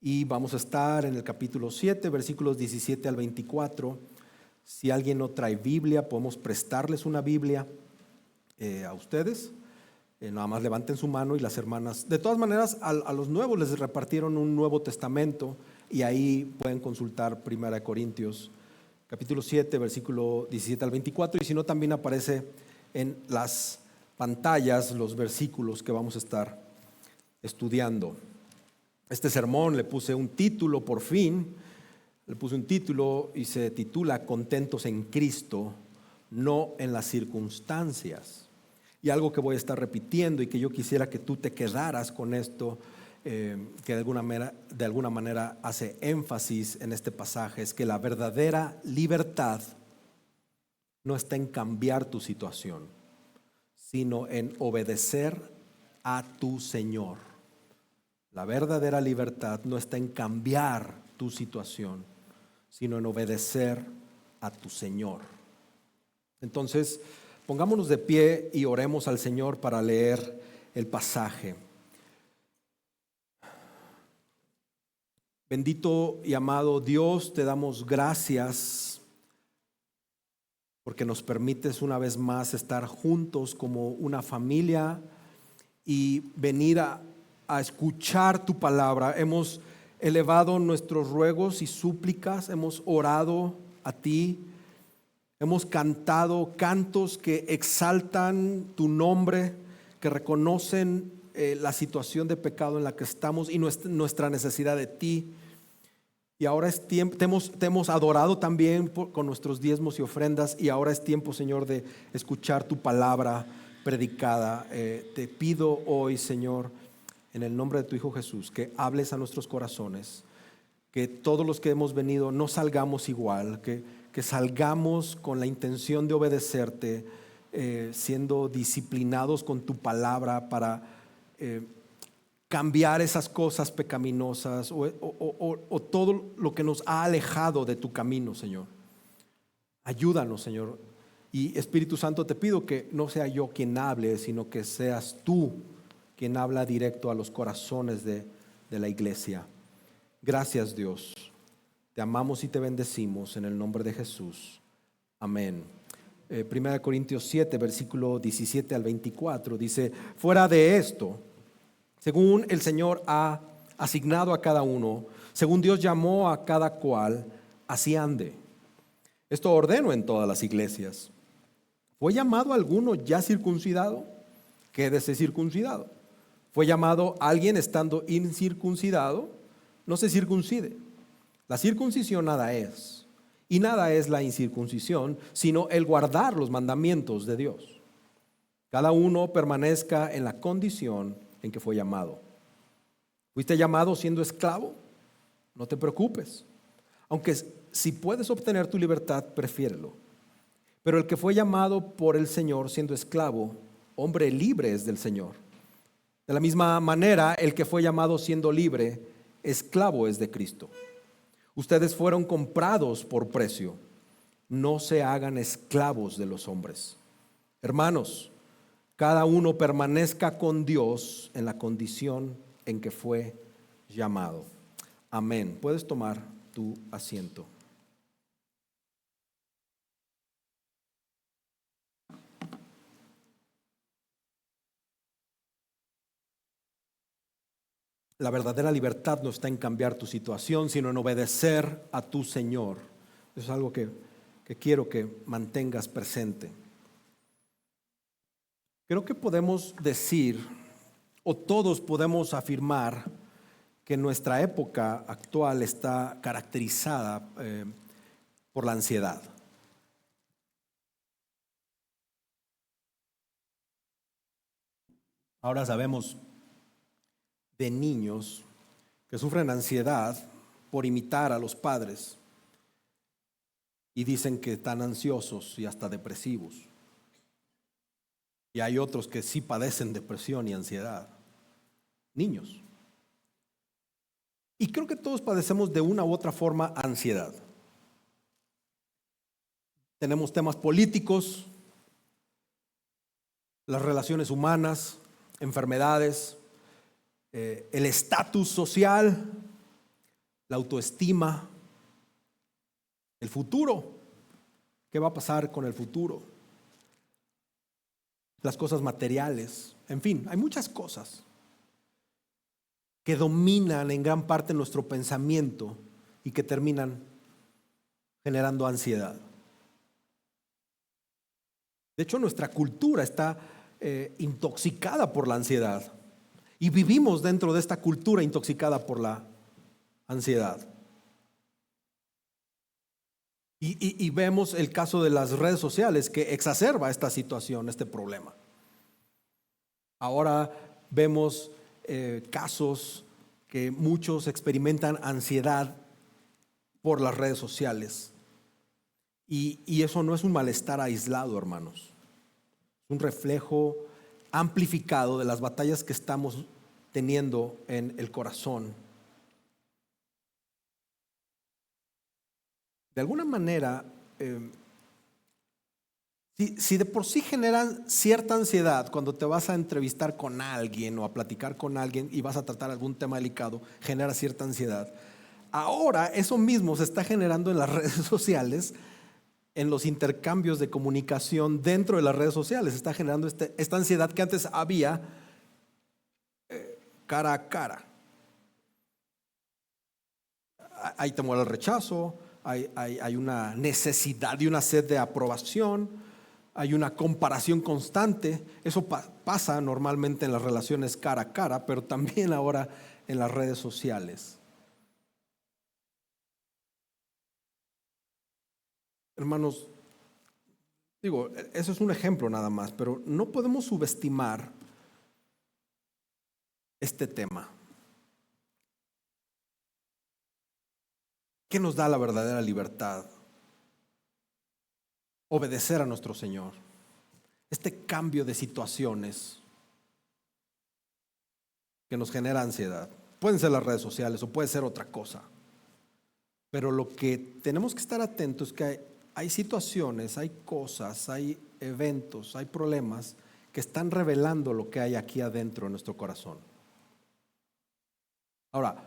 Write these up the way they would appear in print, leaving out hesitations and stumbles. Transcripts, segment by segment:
y vamos a estar en el capítulo 7, versículos 17 al 24. Si alguien no trae Biblia, podemos prestarles una Biblia a ustedes. Nada más levanten su mano y las hermanas. De todas maneras, a los nuevos les repartieron un Nuevo Testamento y ahí pueden consultar 1 Corintios, capítulo 7, versículo 17 al 24. Y si no, también aparece en las pantallas los versículos que vamos a estar estudiando. Este sermón le puse un título, por fin. Le puse un título y se titula Contentos en Cristo, no en las circunstancias. Y algo que voy a estar repitiendo y que yo quisiera que tú te quedaras con esto, que de alguna manera hace énfasis en este pasaje, es que la verdadera libertad no está en cambiar tu situación, sino en obedecer a tu Señor. La verdadera libertad no está en cambiar tu situación, sino en obedecer a tu Señor. Entonces, pongámonos de pie y oremos al Señor para leer el pasaje. Bendito y amado Dios, te damos gracias porque nos permites una vez más estar juntos como una familia y venir a escuchar tu palabra. Hemos elevado nuestros ruegos y súplicas, hemos orado a ti, hemos cantado cantos que exaltan tu nombre, que reconocen la situación de pecado en la que estamos y nuestra necesidad de ti. Y ahora es tiempo, te hemos adorado también con nuestros diezmos y ofrendas, y ahora es tiempo, Señor, de escuchar tu palabra predicada. Te pido hoy, Señor, en el nombre de tu Hijo Jesús, que hables a nuestros corazones, que todos los que hemos venido no salgamos igual, que salgamos con la intención de obedecerte, siendo disciplinados con tu palabra para cambiar esas cosas pecaminosas o todo lo que nos ha alejado de tu camino, Señor. Ayúdanos, Señor. Y Espíritu Santo, te pido que no sea yo quien hable, sino que seas tú quien habla directo a los corazones de la iglesia. Gracias, Dios. Te amamos y te bendecimos en el nombre de Jesús. Amén. 1 Corintios 7, versículo 17 al 24 dice: fuera de esto, según el Señor ha asignado a cada uno, según Dios llamó a cada cual, así ande. Esto ordeno en todas las iglesias. ¿Fue llamado alguno ya circuncidado? Quédese circuncidado. ¿Fue llamado alguien estando incircuncidado? No se circuncide. La circuncisión nada es, y nada es la incircuncisión, sino el guardar los mandamientos de Dios. Cada uno permanezca en la condición en que fue llamado. ¿Fuiste llamado siendo esclavo? No te preocupes. Aunque si puedes obtener tu libertad, prefiérelo. Pero el que fue llamado por el Señor siendo esclavo, hombre libre es del Señor. De la misma manera, el que fue llamado siendo libre, esclavo es de Cristo. Ustedes fueron comprados por precio. No se hagan esclavos de los hombres. Hermanos, cada uno permanezca con Dios en la condición en que fue llamado. Amén. Puedes tomar tu asiento. La verdadera libertad no está en cambiar tu situación, sino en obedecer a tu Señor. Eso es algo que quiero que mantengas presente. Creo que podemos decir, o todos podemos afirmar, que nuestra época actual está caracterizada por la ansiedad. Ahora sabemos de niños que sufren ansiedad por imitar a los padres y dicen que están ansiosos y hasta depresivos. Y hay otros que sí padecen depresión y ansiedad. Niños. Y creo que todos padecemos de una u otra forma ansiedad. Tenemos temas políticos, las relaciones humanas, enfermedades, el estatus social, la autoestima, el futuro. ¿Qué va a pasar con el futuro? Las cosas materiales. En fin, hay muchas cosas que dominan en gran parte nuestro pensamiento y que terminan generando ansiedad. De hecho, nuestra cultura está intoxicada por la ansiedad y vivimos dentro de esta cultura intoxicada por la ansiedad. Y vemos el caso de las redes sociales que exacerba esta situación, este problema. Ahora vemos casos que muchos experimentan ansiedad por las redes sociales. Y eso no es un malestar aislado, hermanos. Es un reflejo amplificado de las batallas que estamos teniendo en el corazón. De alguna manera, si de por sí generan cierta ansiedad cuando te vas a entrevistar con alguien o a platicar con alguien y vas a tratar algún tema delicado, genera cierta ansiedad. Ahora eso mismo se está generando en las redes sociales, en los intercambios de comunicación dentro de las redes sociales. Está generando esta ansiedad que antes había cara a cara. Hay temor al rechazo, hay una necesidad y una sed de aprobación, hay una comparación constante. Eso pasa normalmente en las relaciones cara a cara, pero también ahora en las redes sociales. Hermanos, digo, eso es un ejemplo nada más, pero no podemos subestimar este tema. ¿Qué nos da la verdadera libertad? Obedecer a nuestro Señor. Este cambio de situaciones que nos genera ansiedad. Pueden ser las redes sociales o puede ser otra cosa. Pero lo que tenemos que estar atentos es que hay situaciones, hay cosas, hay eventos, hay problemas que están revelando lo que hay aquí adentro de nuestro corazón. Ahora,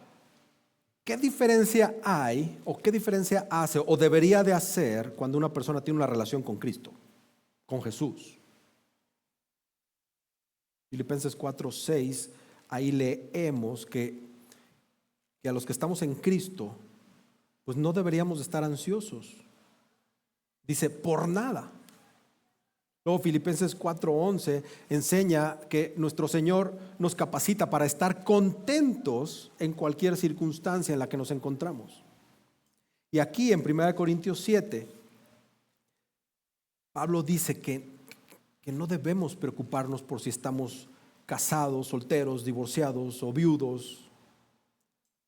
¿qué diferencia hay o qué diferencia hace o debería de hacer cuando una persona tiene una relación con Cristo, con Jesús? Filipenses 4:6, ahí leemos que a los que estamos en Cristo, pues no deberíamos estar ansiosos. Dice, por nada. Luego Filipenses 4:11 enseña que nuestro Señor nos capacita para estar contentos en cualquier circunstancia en la que nos encontramos. Y aquí en 1 Corintios 7, Pablo dice que no debemos preocuparnos por si estamos casados, solteros, divorciados o viudos.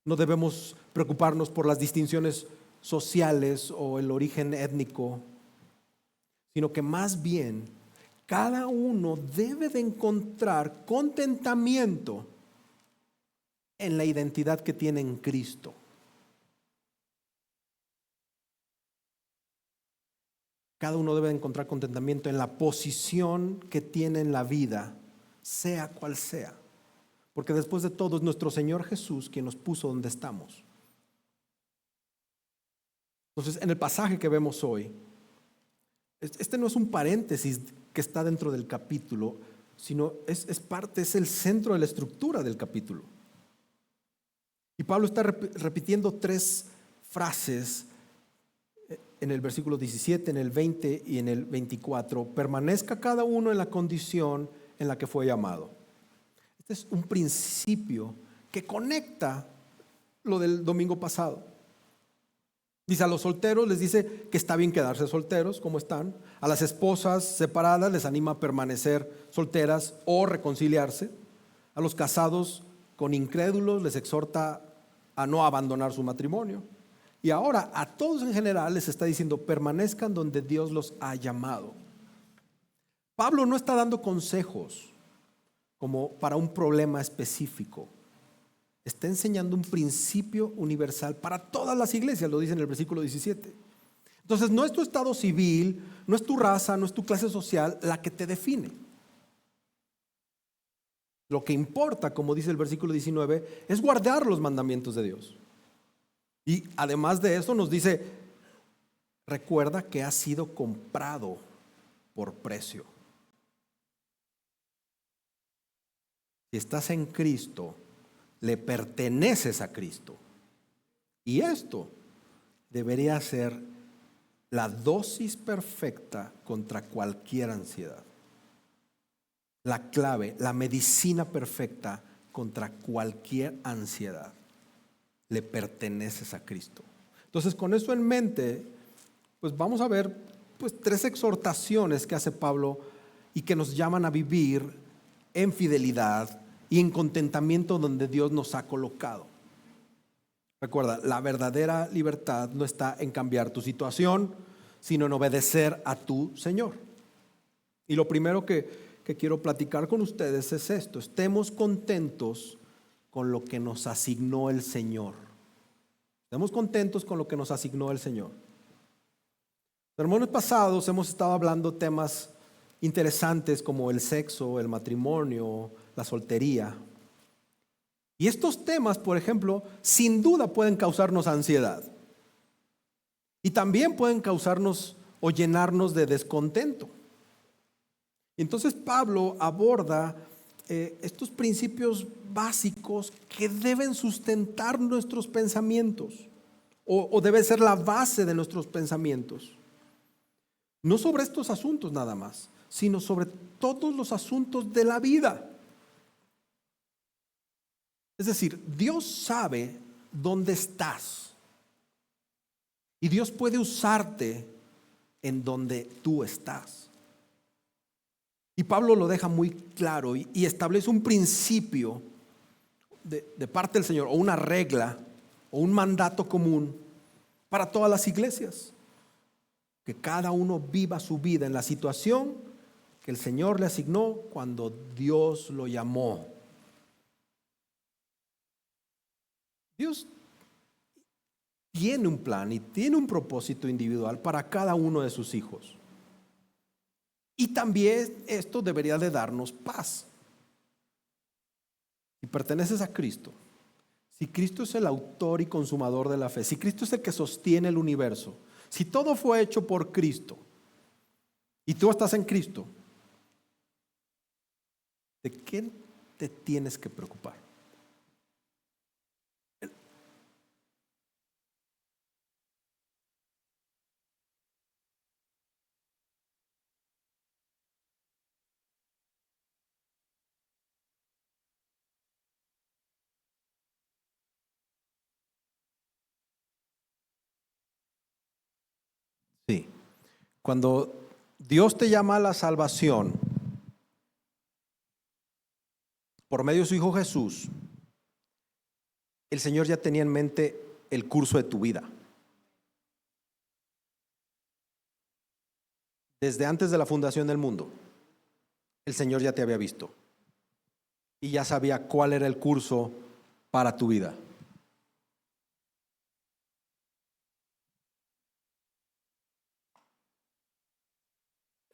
No debemos preocuparnos por las distinciones sociales o el origen étnico, sino que más bien cada uno debe de encontrar contentamiento en la identidad que tiene en Cristo. Cada uno debe de encontrar contentamiento en la posición que tiene en la vida, sea cual sea. Porque después de todo es nuestro Señor Jesús quien nos puso donde estamos. Entonces, en el pasaje que vemos hoy, este no es un paréntesis que está dentro del capítulo, sino es parte, es el centro de la estructura del capítulo. Y Pablo está repitiendo 3 frases en el versículo 17, en el 20 y en el 24. Permanezca cada uno en la condición en la que fue llamado. Este es un principio que conecta lo del domingo pasado. Dice, a los solteros les dice que está bien quedarse solteros como están. A las esposas separadas les anima a permanecer solteras o reconciliarse. A los casados con incrédulos les exhorta a no abandonar su matrimonio. Y ahora a todos en general les está diciendo, permanezcan donde Dios los ha llamado. Pablo no está dando consejos como para un problema específico. Está enseñando un principio universal para todas las iglesias, lo dice en el versículo 17. Entonces no es tu estado civil, no es tu raza, no es tu clase social la que te define. Lo que importa, como dice el versículo 19, es guardar los mandamientos de Dios. Y además de eso nos dice, recuerda que has sido comprado por precio. Si estás en Cristo, le perteneces a Cristo. Y esto debería ser la dosis perfecta contra cualquier ansiedad. La clave, la medicina perfecta contra cualquier ansiedad. Le perteneces a Cristo. Entonces, con eso en mente, pues vamos a ver pues 3 exhortaciones que hace Pablo y que nos llaman a vivir en fidelidad y en contentamiento donde Dios nos ha colocado. Recuerda, la verdadera libertad no está en cambiar tu situación, sino en obedecer a tu Señor. Y lo primero que quiero platicar con ustedes es esto: estemos contentos con lo que nos asignó el Señor. Estemos contentos con lo que nos asignó el Señor. En sermones pasados hemos estado hablando temas interesantes como el sexo, el matrimonio, la soltería. Y estos temas, por ejemplo, sin duda pueden causarnos ansiedad. Y también pueden causarnos o llenarnos de descontento. Entonces Pablo aborda estos principios básicos que deben sustentar nuestros pensamientos o debe ser la base de nuestros pensamientos. No sobre estos asuntos nada más, sino sobre todos los asuntos de la vida. Es decir, Dios sabe dónde estás y Dios puede usarte en donde tú estás. Y Pablo lo deja muy claro y establece un principio de parte del Señor, o una regla, o un mandato común para todas las iglesias. Que cada uno viva su vida en la situación que el Señor le asignó cuando Dios lo llamó. Dios tiene un plan y tiene un propósito individual para cada uno de sus hijos. Y también esto debería de darnos paz. Si perteneces a Cristo, si Cristo es el autor y consumador de la fe, si Cristo es el que sostiene el universo, si todo fue hecho por Cristo y tú estás en Cristo, ¿de qué te tienes que preocupar? Sí. Cuando Dios te llama a la salvación por medio de su Hijo Jesús, el Señor ya tenía en mente el curso de tu vida. Desde antes de la fundación del mundo, el Señor ya te había visto y ya sabía cuál era el curso para tu vida.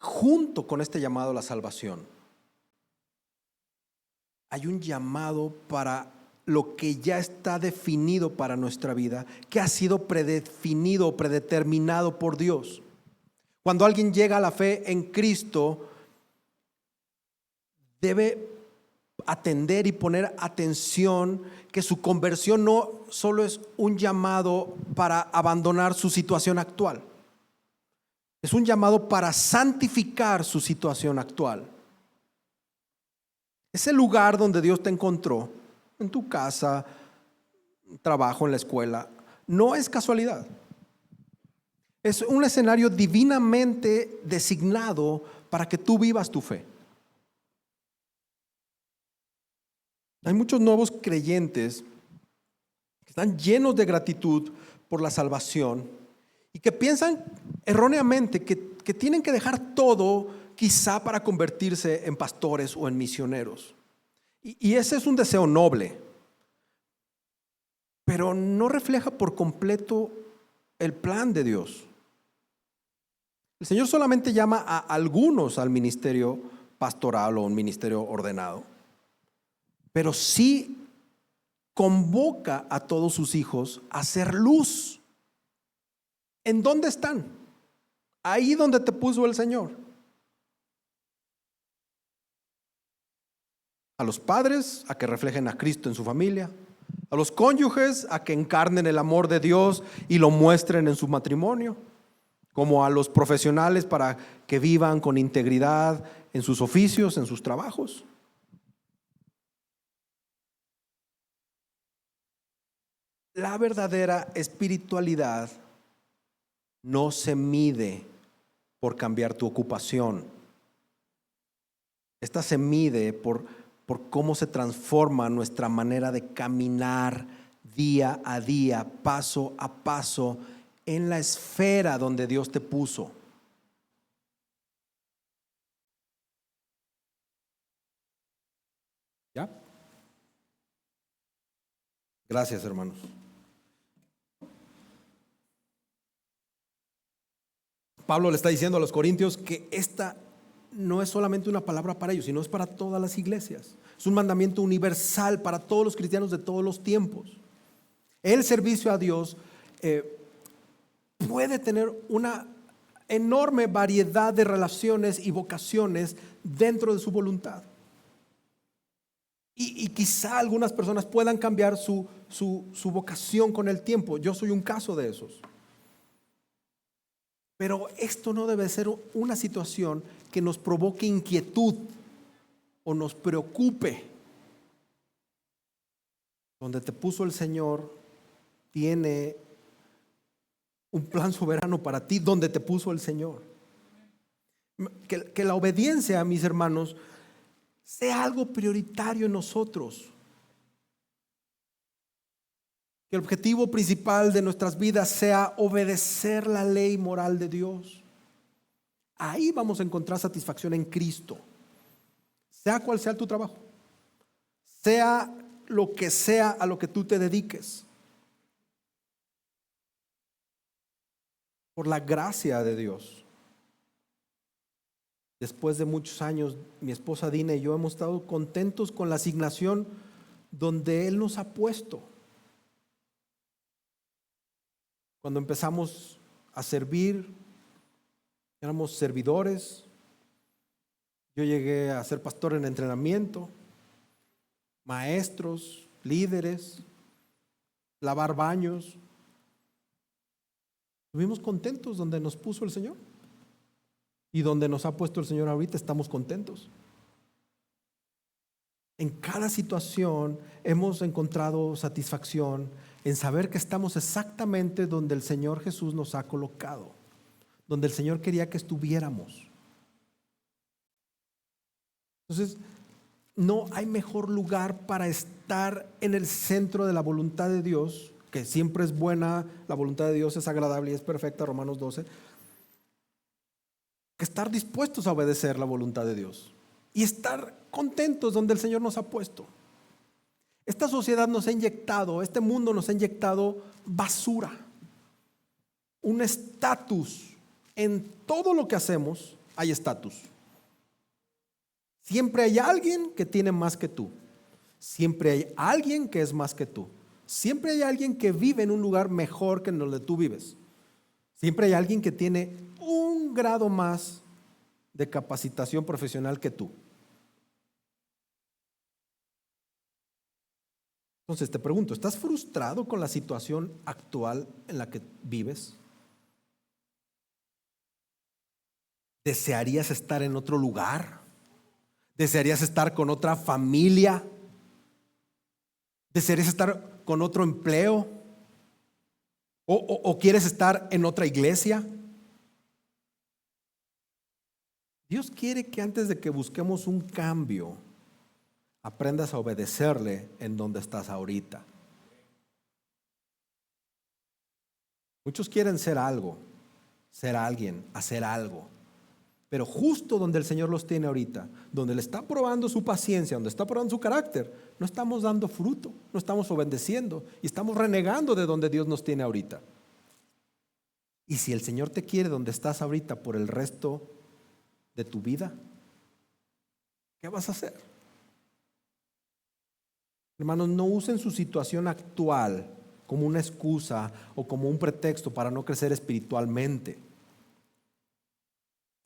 Junto con este llamado a la salvación, hay un llamado para lo que ya está definido para nuestra vida, que ha sido predefinido, predeterminado por Dios. Cuando alguien llega a la fe en Cristo, debe atender y poner atención que su conversión no solo es un llamado para abandonar su situación actual. Es un llamado para santificar su situación actual. Ese lugar donde Dios te encontró, en tu casa, trabajo, en la escuela, no es casualidad. Es un escenario divinamente designado para que tú vivas tu fe. Hay muchos nuevos creyentes que están llenos de gratitud por la salvación y que piensan erróneamente que tienen que dejar todo quizá para convertirse en pastores o en misioneros. Y ese es un deseo noble, pero no refleja por completo el plan de Dios. El Señor solamente llama a algunos al ministerio pastoral o un ministerio ordenado, pero sí convoca a todos sus hijos a ser luz. ¿En dónde están? Ahí donde te puso el Señor. A los padres a que reflejen a Cristo en su familia, a los cónyuges a que encarnen el amor de Dios y lo muestren en su matrimonio, como a los profesionales para que vivan con integridad en sus oficios, en sus trabajos. La verdadera espiritualidad no se mide por cambiar tu ocupación. Esta se mide por cómo se transforma nuestra manera de caminar día a día, paso a paso, en la esfera donde Dios te puso. ¿Ya? Gracias, hermanos. Pablo le está diciendo a los corintios que esta no es solamente una palabra para ellos, sino es para todas las iglesias. Es un mandamiento universal para todos los cristianos de todos los tiempos. El servicio a Dios puede tener una enorme variedad de relaciones y vocaciones dentro de su voluntad. Y quizá algunas personas puedan cambiar su vocación con el tiempo. Yo soy un caso de esos. Pero esto no debe ser una situación que nos provoque inquietud o nos preocupe. Donde te puso el Señor tiene un plan soberano para ti, donde te puso el Señor. Que la obediencia, mis hermanos, sea algo prioritario en nosotros. Que el objetivo principal de nuestras vidas sea obedecer la ley moral de Dios. Ahí vamos a encontrar satisfacción en Cristo. Sea cual sea tu trabajo, sea lo que sea a lo que tú te dediques. Por la gracia de Dios. Después de muchos años, mi esposa Dina y yo hemos estado contentos con la asignación donde Él nos ha puesto. Cuando empezamos a servir, éramos servidores. Yo llegué a ser pastor en entrenamiento, maestros, líderes, lavar baños. Estuvimos contentos donde nos puso el Señor. Y donde nos ha puesto el Señor ahorita estamos contentos. En cada situación hemos encontrado satisfacción en saber que estamos exactamente donde el Señor Jesús nos ha colocado, donde el Señor quería que estuviéramos. Entonces, no hay mejor lugar para estar en el centro de la voluntad de Dios, que siempre es buena, la voluntad de Dios es agradable y es perfecta, Romanos 12, que estar dispuestos a obedecer la voluntad de Dios y estar contentos donde el Señor nos ha puesto. Esta sociedad nos ha inyectado, este mundo nos ha inyectado basura, un estatus. En todo lo que hacemos hay estatus. Siempre hay alguien que tiene más que tú. Siempre hay alguien que es más que tú. Siempre hay alguien que vive en un lugar mejor que en donde tú vives. Siempre hay alguien que tiene un grado más de capacitación profesional que tú. Entonces te pregunto, ¿estás frustrado con la situación actual en la que vives? ¿Desearías estar en otro lugar? ¿Desearías estar con otra familia? ¿Desearías estar con otro empleo? ¿O quieres estar en otra iglesia? Dios quiere que antes de que busquemos un cambio, aprendas a obedecerle en donde estás ahorita. Muchos quieren ser algo, ser alguien, hacer algo. Pero justo donde el Señor los tiene ahorita, donde le está probando su paciencia, donde está probando su carácter, no estamos dando fruto, no estamos obedeciendo y estamos renegando de donde Dios nos tiene ahorita. Y si el Señor te quiere donde estás ahorita por el resto de tu vida, ¿qué vas a hacer? Hermanos, no usen su situación actual como una excusa o como un pretexto para no crecer espiritualmente.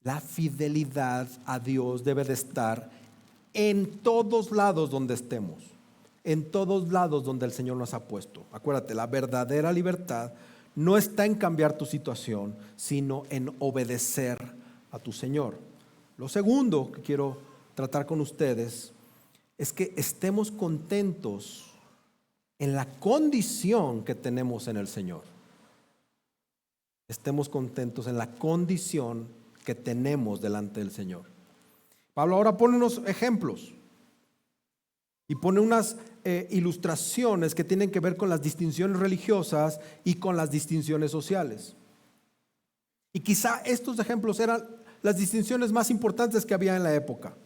La fidelidad a Dios debe de estar en todos lados donde estemos, en todos lados donde el Señor nos ha puesto. Acuérdate, la verdadera libertad no está en cambiar tu situación, sino en obedecer a tu Señor. Lo segundo que quiero tratar con ustedes es que estemos contentos en la condición que tenemos en el Señor. Estemos contentos en la condición que tenemos delante del Señor. Pablo ahora pone unos ejemplos y pone unas ilustraciones que tienen que ver con las distinciones religiosas y con las distinciones sociales. Y quizá estos ejemplos eran las distinciones más importantes que había en la época.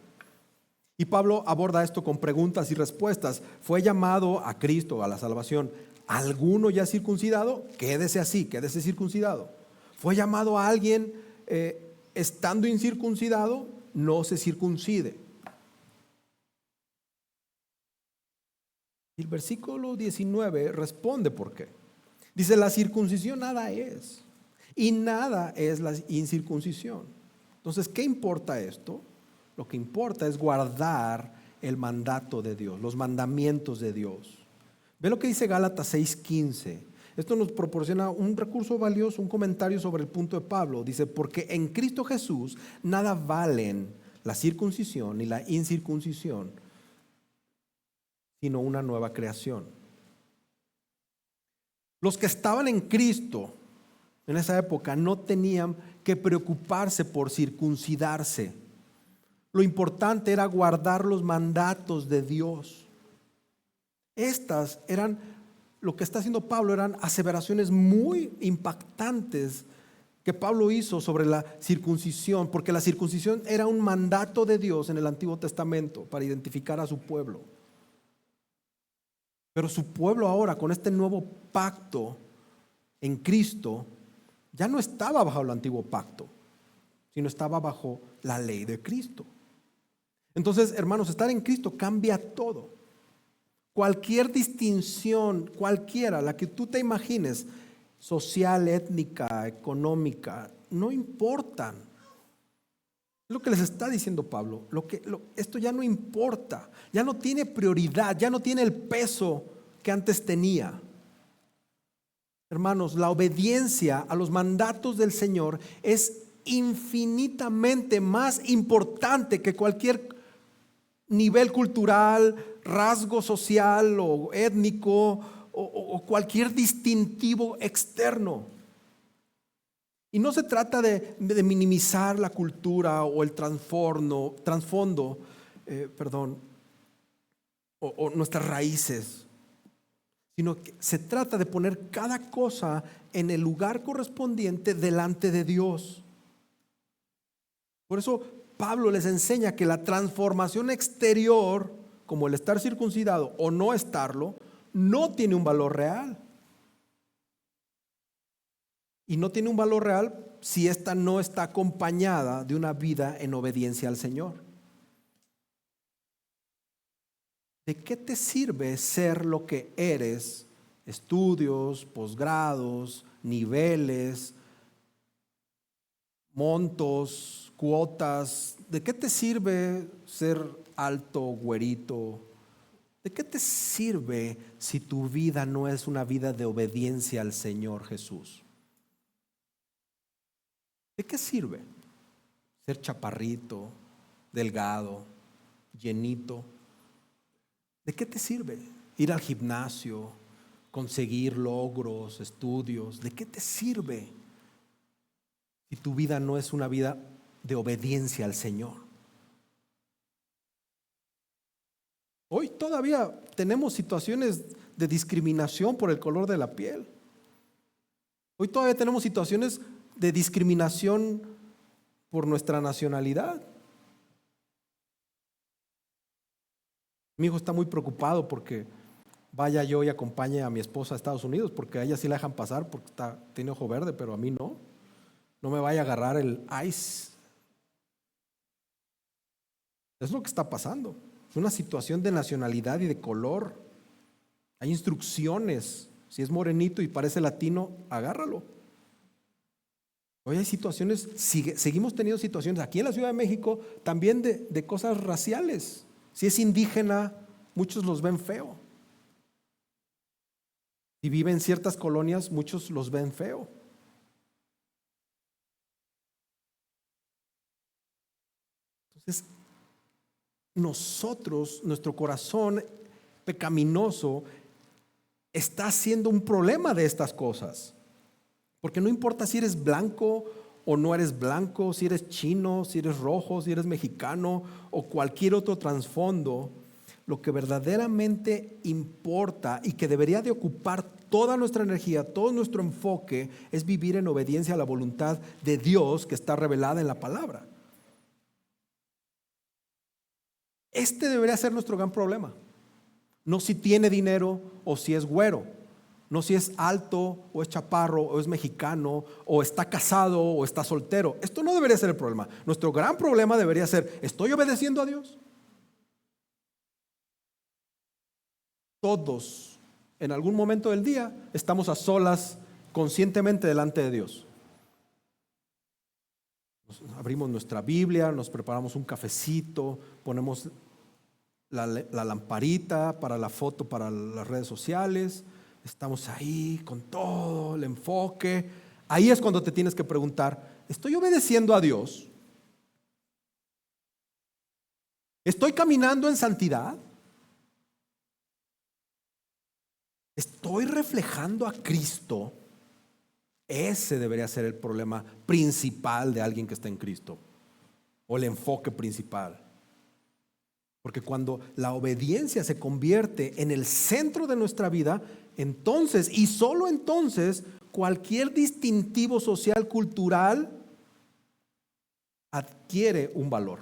Y Pablo aborda esto con preguntas y respuestas. ¿Fue llamado a Cristo a la salvación alguno ya circuncidado? Quédese así, quédese circuncidado. ¿Fue llamado a alguien estando incircuncidado? No se circuncide. Y el versículo 19 responde por qué. Dice, la circuncisión nada es, y nada es la incircuncisión. Entonces, ¿qué importa esto? Lo que importa es guardar el mandato de Dios, los mandamientos de Dios. Ve lo que dice Gálatas 6:15. Esto nos proporciona un recurso valioso, un comentario sobre el punto de Pablo. Dice, porque en Cristo Jesús nada valen la circuncisión ni la incircuncisión, sino una nueva creación. Los que estaban en Cristo en esa época no tenían que preocuparse por circuncidarse. Lo importante era guardar los mandatos de Dios. Estas eran, lo que está haciendo Pablo, eran aseveraciones muy impactantes que Pablo hizo sobre la circuncisión, porque la circuncisión era un mandato de Dios en el Antiguo Testamento para identificar a su pueblo. Pero su pueblo ahora, con este nuevo pacto en Cristo, ya no estaba bajo el antiguo pacto, sino estaba bajo la ley de Cristo. Entonces, hermanos, estar en Cristo cambia todo. Cualquier distinción, cualquiera, la que tú te imagines, social, étnica, económica, no importan. Lo que les está diciendo Pablo, esto ya no importa, ya no tiene prioridad, ya no tiene el peso que antes tenía. Hermanos, la obediencia a los mandatos del Señor es infinitamente más importante que cualquier nivel cultural, rasgo social o étnico o cualquier distintivo externo. Y no se trata de minimizar la cultura o el trasfondo, o nuestras raíces, sino que se trata de poner cada cosa en el lugar correspondiente delante de Dios. Por eso Pablo les enseña que la transformación exterior, como el estar circuncidado o no estarlo, no tiene un valor real. Y no tiene un valor real si esta no está acompañada de una vida en obediencia al Señor. ¿De qué te sirve ser lo que eres? Estudios, posgrados, niveles, montos, cuotas. ¿De qué te sirve ser alto, güerito? ¿De qué te sirve si tu vida no es una vida de obediencia al Señor Jesús? ¿De qué sirve ser chaparrito, delgado, llenito? ¿De qué te sirve ir al gimnasio, conseguir logros, estudios? ¿De qué te sirve si tu vida no es una vida de obediencia al Señor? Hoy todavía tenemos situaciones de discriminación por el color de la piel. Hoy todavía tenemos situaciones de discriminación por nuestra nacionalidad. Mi hijo está muy preocupado porque vaya yo y acompañe a mi esposa a Estados Unidos, porque a ella sí la dejan pasar porque tiene ojo verde, pero a mí no. No me vaya a agarrar el ICE. Es lo que está pasando. Es una situación de nacionalidad y de color. Hay instrucciones. Si es morenito y parece latino, agárralo. Hoy hay situaciones, seguimos teniendo situaciones aquí en la Ciudad de México también de cosas raciales. Si es indígena, muchos los ven feo. Si vive en ciertas colonias, muchos los ven feo. Entonces, nuestro corazón pecaminoso está haciendo un problema de estas cosas. Porque no importa si eres blanco o no eres blanco, si eres chino, si eres rojo, si eres mexicano o cualquier otro trasfondo, lo que verdaderamente importa y que debería de ocupar toda nuestra energía, todo nuestro enfoque, es vivir en obediencia a la voluntad de Dios que está revelada en la palabra. Este debería ser nuestro gran problema. No si tiene dinero o si es güero. No si es alto o es chaparro o es mexicano o está casado o está soltero. Esto no debería ser el problema. Nuestro gran problema debería ser: ¿estoy obedeciendo a Dios? Todos en algún momento del día estamos a solas conscientemente delante de Dios. Abrimos nuestra Biblia, nos preparamos un cafecito, ponemos la lamparita para la foto para las redes sociales. Estamos ahí con todo el enfoque. Ahí es cuando te tienes que preguntar: ¿estoy obedeciendo a Dios? ¿Estoy caminando en santidad? ¿Estoy reflejando a Cristo? Ese debería ser el problema principal de alguien que está en Cristo, o el enfoque principal. Porque cuando la obediencia se convierte en el centro de nuestra vida, entonces, y solo entonces, cualquier distintivo social, cultural, adquiere un valor.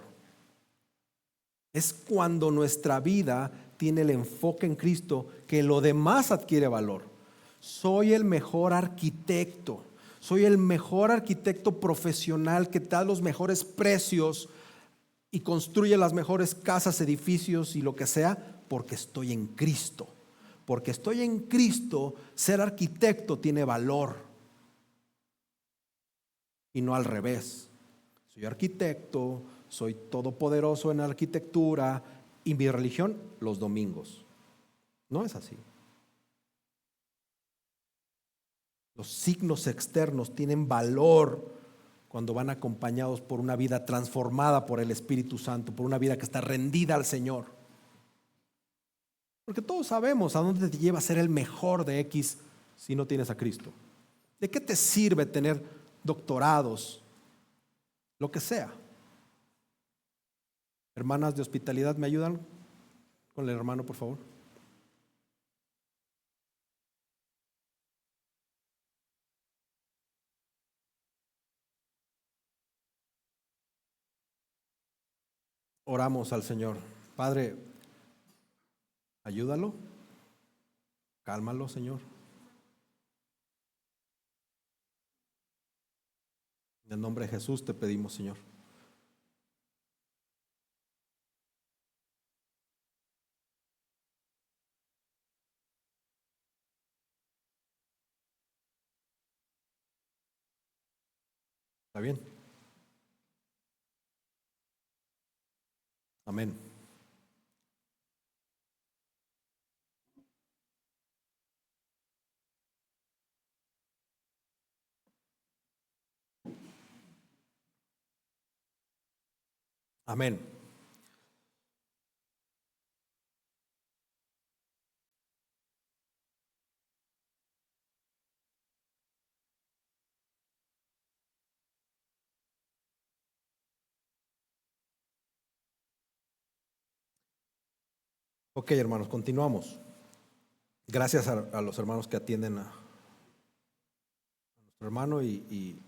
Es cuando nuestra vida tiene el enfoque en Cristo que lo demás adquiere valor. Soy el mejor arquitecto, soy el mejor arquitecto profesional que da los mejores precios y construye las mejores casas, edificios y lo que sea, porque estoy en Cristo. Porque estoy en Cristo, ser arquitecto tiene valor. Y no al revés. Soy arquitecto, soy todopoderoso en arquitectura y mi religión los domingos. No es así. Los signos externos tienen valor cuando van acompañados por una vida transformada por el Espíritu Santo, por una vida que está rendida al Señor. Porque todos sabemos a dónde te lleva a ser el mejor de X si no tienes a Cristo. ¿De qué te sirve tener doctorados? Lo que sea. Hermanas de hospitalidad, ¿me ayudan con el hermano, por favor? Oramos al Señor. Padre, ayúdalo, cálmalo, Señor. En el nombre de Jesús te pedimos, Señor. ¿Está bien? Amén. Amén. Ok, hermanos, continuamos. Gracias a los hermanos que atienden a nuestro hermano y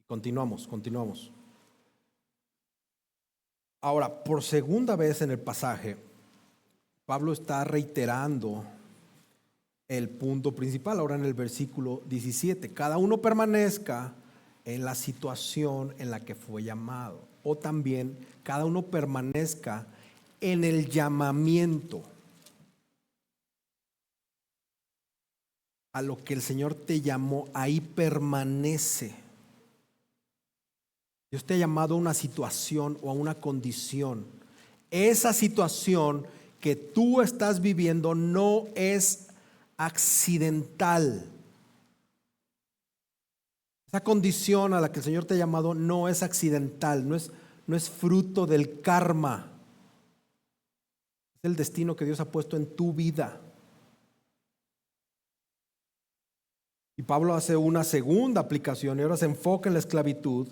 continuamos. Ahora, por segunda vez en el pasaje, Pablo está reiterando el punto principal, ahora en el versículo 17. Cada uno permanezca en la situación en la que fue llamado, o también cada uno permanezca en el llamamiento. a lo que el Señor te llamó, ahí permanece. Dios te ha llamado a una situación o a una condición. Esa situación que tú estás viviendo no es accidental. Esa condición a la que el Señor te ha llamado no es accidental, no es fruto del karma. Es el destino que Dios ha puesto en tu vida. Y Pablo hace una segunda aplicación y ahora se enfoca en la esclavitud.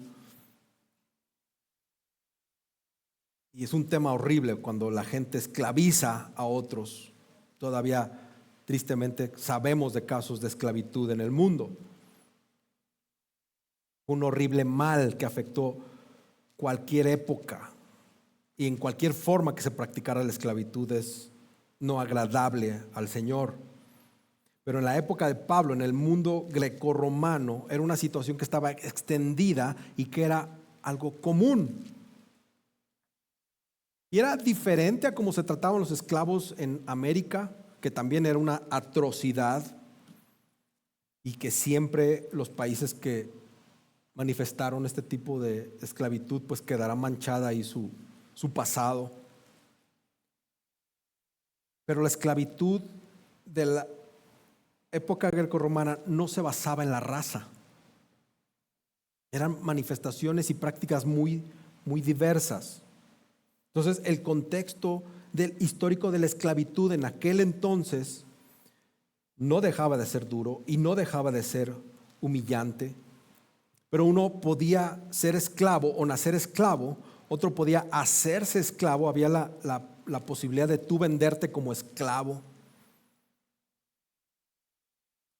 Y es un tema horrible cuando la gente esclaviza a otros. Todavía, tristemente, sabemos de casos de esclavitud en el mundo. Un horrible mal que afectó cualquier época y en cualquier forma que se practicara la esclavitud es no agradable al Señor. Pero en la época de Pablo, en el mundo grecorromano, era una situación que estaba extendida y que era algo común. Y era diferente a cómo se trataban los esclavos en América, que también era una atrocidad y que siempre los países que manifestaron este tipo de esclavitud pues quedará manchada ahí su pasado. Pero la esclavitud de la época grecorromana no se basaba en la raza. Eran manifestaciones y prácticas muy, muy diversas. Entonces, el contexto histórico de la esclavitud en aquel entonces no dejaba de ser duro y no dejaba de ser humillante. Pero uno podía ser esclavo o nacer esclavo, otro podía hacerse esclavo. Había la posibilidad de tú venderte como esclavo.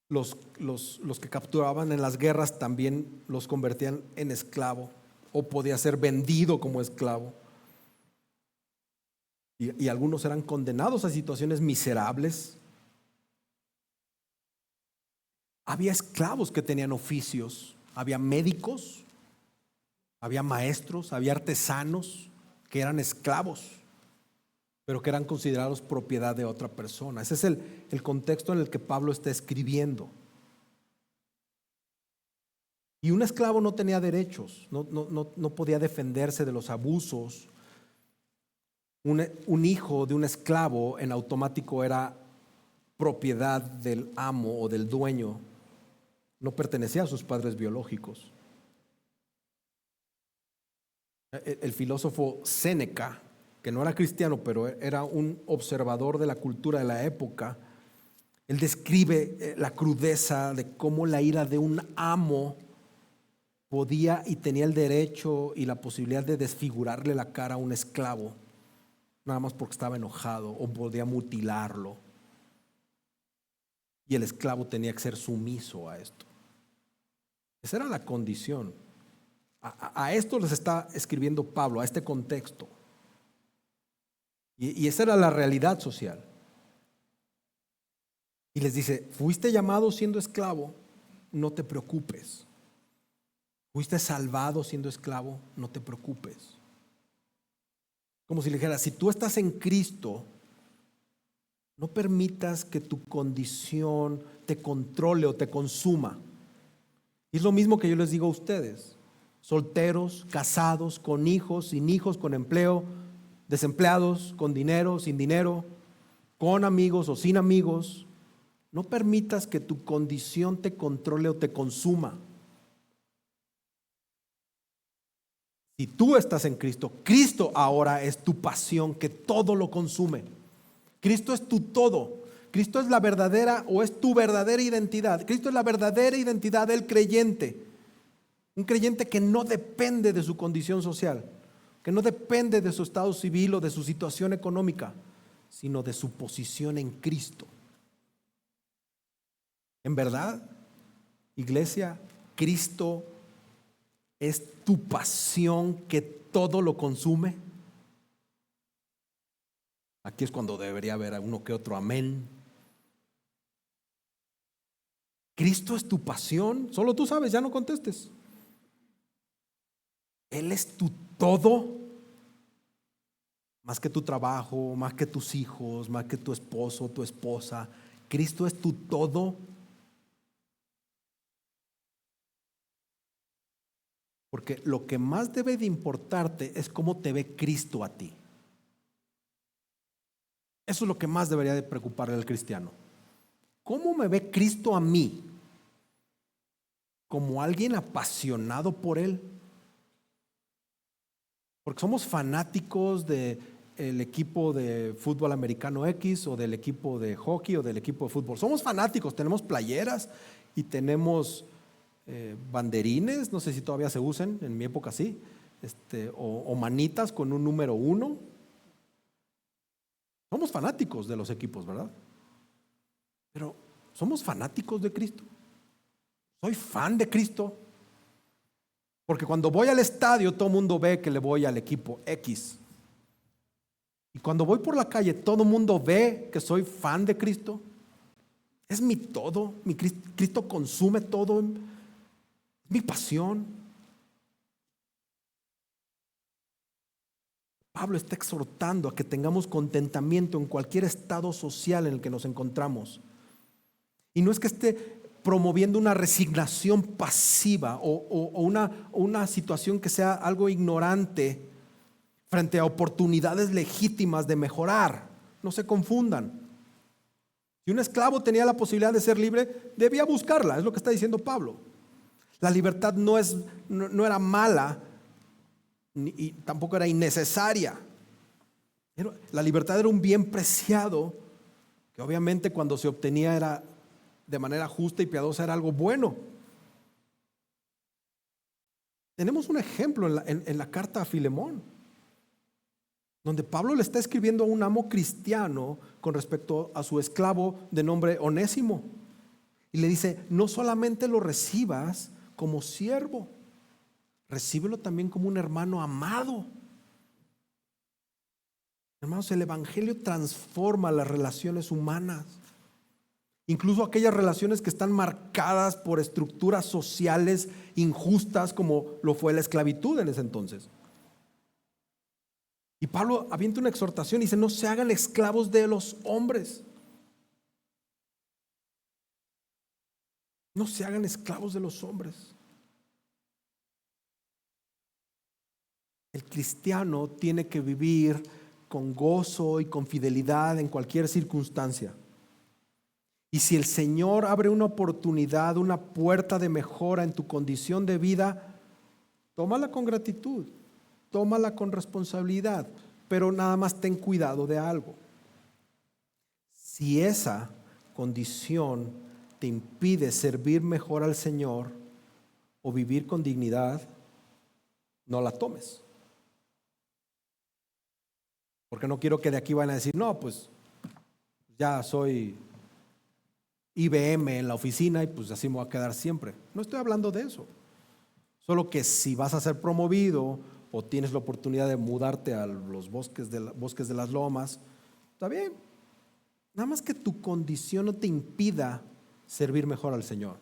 Los que capturaban en las guerras también los convertían en esclavo o podía ser vendido como esclavo. Y algunos eran condenados a situaciones miserables. Había esclavos que tenían oficios, había médicos, había maestros, había artesanos que eran esclavos, pero que eran considerados propiedad de otra persona. Ese es el contexto en el que Pablo está escribiendo. Y un esclavo no tenía derechos, no podía defenderse de los abusos. Un hijo de un esclavo en automático era propiedad del amo o del dueño, no pertenecía a sus padres biológicos. El filósofo Séneca, que no era cristiano, pero era un observador de la cultura de la época, él describe la crudeza de cómo la ira de un amo podía y tenía el derecho y la posibilidad de desfigurarle la cara a un esclavo, nada más porque estaba enojado, o podía mutilarlo. Y el esclavo tenía que ser sumiso a esto. Esa era la condición. A esto les está escribiendo Pablo, a este contexto. Y esa era la realidad social. Y les dice, fuiste llamado siendo esclavo, no te preocupes. Fuiste salvado siendo esclavo, no te preocupes. Como si le dijera, si tú estás en Cristo, no permitas que tu condición te controle o te consuma. Y es lo mismo que yo les digo a ustedes, solteros, casados, con hijos, sin hijos, con empleo, desempleados, con dinero, sin dinero, con amigos o sin amigos. No permitas que tu condición te controle o te consuma. Si tú estás en Cristo, Cristo ahora es tu pasión que todo lo consume. Cristo es tu todo. Cristo es la verdadera o es tu verdadera identidad. Cristo es la verdadera identidad del creyente. Un creyente que no depende de su condición social, que no depende de su estado civil o de su situación económica, sino de su posición en Cristo. En verdad, iglesia, Cristo es tu pasión que todo lo consume. Aquí es cuando debería haber uno que otro amén. Cristo es tu pasión, solo tú sabes, ya no contestes. Él es tu todo, más que tu trabajo, más que tus hijos, más que tu esposo, tu esposa. Cristo es tu todo. Porque lo que más debe de importarte es cómo te ve Cristo a ti. Eso es lo que más debería de preocuparle al cristiano. ¿Cómo me ve Cristo a mí? ¿Como alguien apasionado por Él? Porque somos fanáticos del equipo de fútbol americano X, o del equipo de hockey, o del equipo de fútbol. Somos fanáticos, tenemos playeras y tenemos banderines, no sé si todavía se usan, en mi época sí, o manitas con un número 1. Somos fanáticos de los equipos, ¿verdad? Pero ¿somos fanáticos de Cristo? ¿Soy fan de Cristo? Porque cuando voy al estadio, todo el mundo ve que le voy al equipo X. Y cuando voy por la calle, todo el mundo ve que soy fan de Cristo. Es mi todo. Mi Cristo consume todo. Mi pasión. Pablo está exhortando a que tengamos contentamiento en cualquier estado social en el que nos encontramos. Y no es que esté promoviendo una resignación pasiva o una situación que sea algo ignorante frente a oportunidades legítimas de mejorar. No se confundan. Si un esclavo tenía la posibilidad de ser libre, debía buscarla, es lo que está diciendo Pablo. La libertad no era mala y tampoco era innecesaria. La libertad era un bien preciado que obviamente cuando se obtenía era de manera justa y piadosa, era algo bueno. Tenemos un ejemplo en la carta a Filemón, donde Pablo le está escribiendo a un amo cristiano con respecto a su esclavo de nombre Onésimo, y le dice: no solamente lo recibas como siervo, recíbelo también como un hermano amado. Hermanos, el evangelio transforma las relaciones humanas, incluso aquellas relaciones que están marcadas por estructuras sociales injustas, como lo fue la esclavitud en ese entonces. Y Pablo avienta una exhortación y dice: no se hagan esclavos de los hombres. No se hagan esclavos de los hombres. El cristiano tiene que vivir con gozo y con fidelidad en cualquier circunstancia. Y si el Señor abre una oportunidad, una puerta de mejora en tu condición de vida, tómala con gratitud, tómala con responsabilidad, pero nada más ten cuidado de algo. Si esa condición te impide servir mejor al Señor o vivir con dignidad, no la tomes. Porque no quiero que de aquí vayan a decir: no, pues ya soy IBM en la oficina y pues así me voy a quedar siempre. No estoy hablando de eso. Solo que si vas a ser promovido o tienes la oportunidad de mudarte a los bosques de las lomas, está bien. Nada más que tu condición no te impida servir mejor al Señor,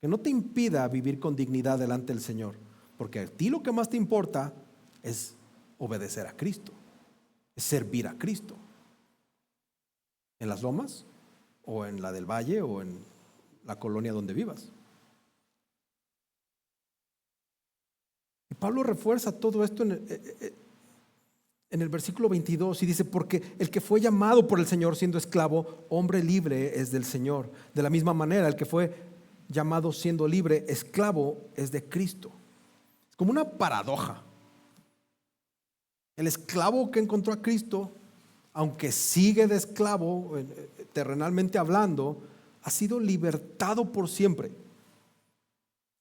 que no te impida vivir con dignidad delante del Señor, porque a ti lo que más te importa es obedecer a Cristo, es servir a Cristo. En las lomas, o en la del valle, o en la colonia donde vivas. Y Pablo refuerza todo esto en el versículo 22 y dice: porque el que fue llamado por el Señor siendo esclavo, hombre libre es del Señor. De la misma manera, el que fue llamado siendo libre, esclavo es de Cristo. Es como una paradoja. El esclavo que encontró a Cristo, aunque sigue de esclavo, terrenalmente hablando, ha sido libertado por siempre.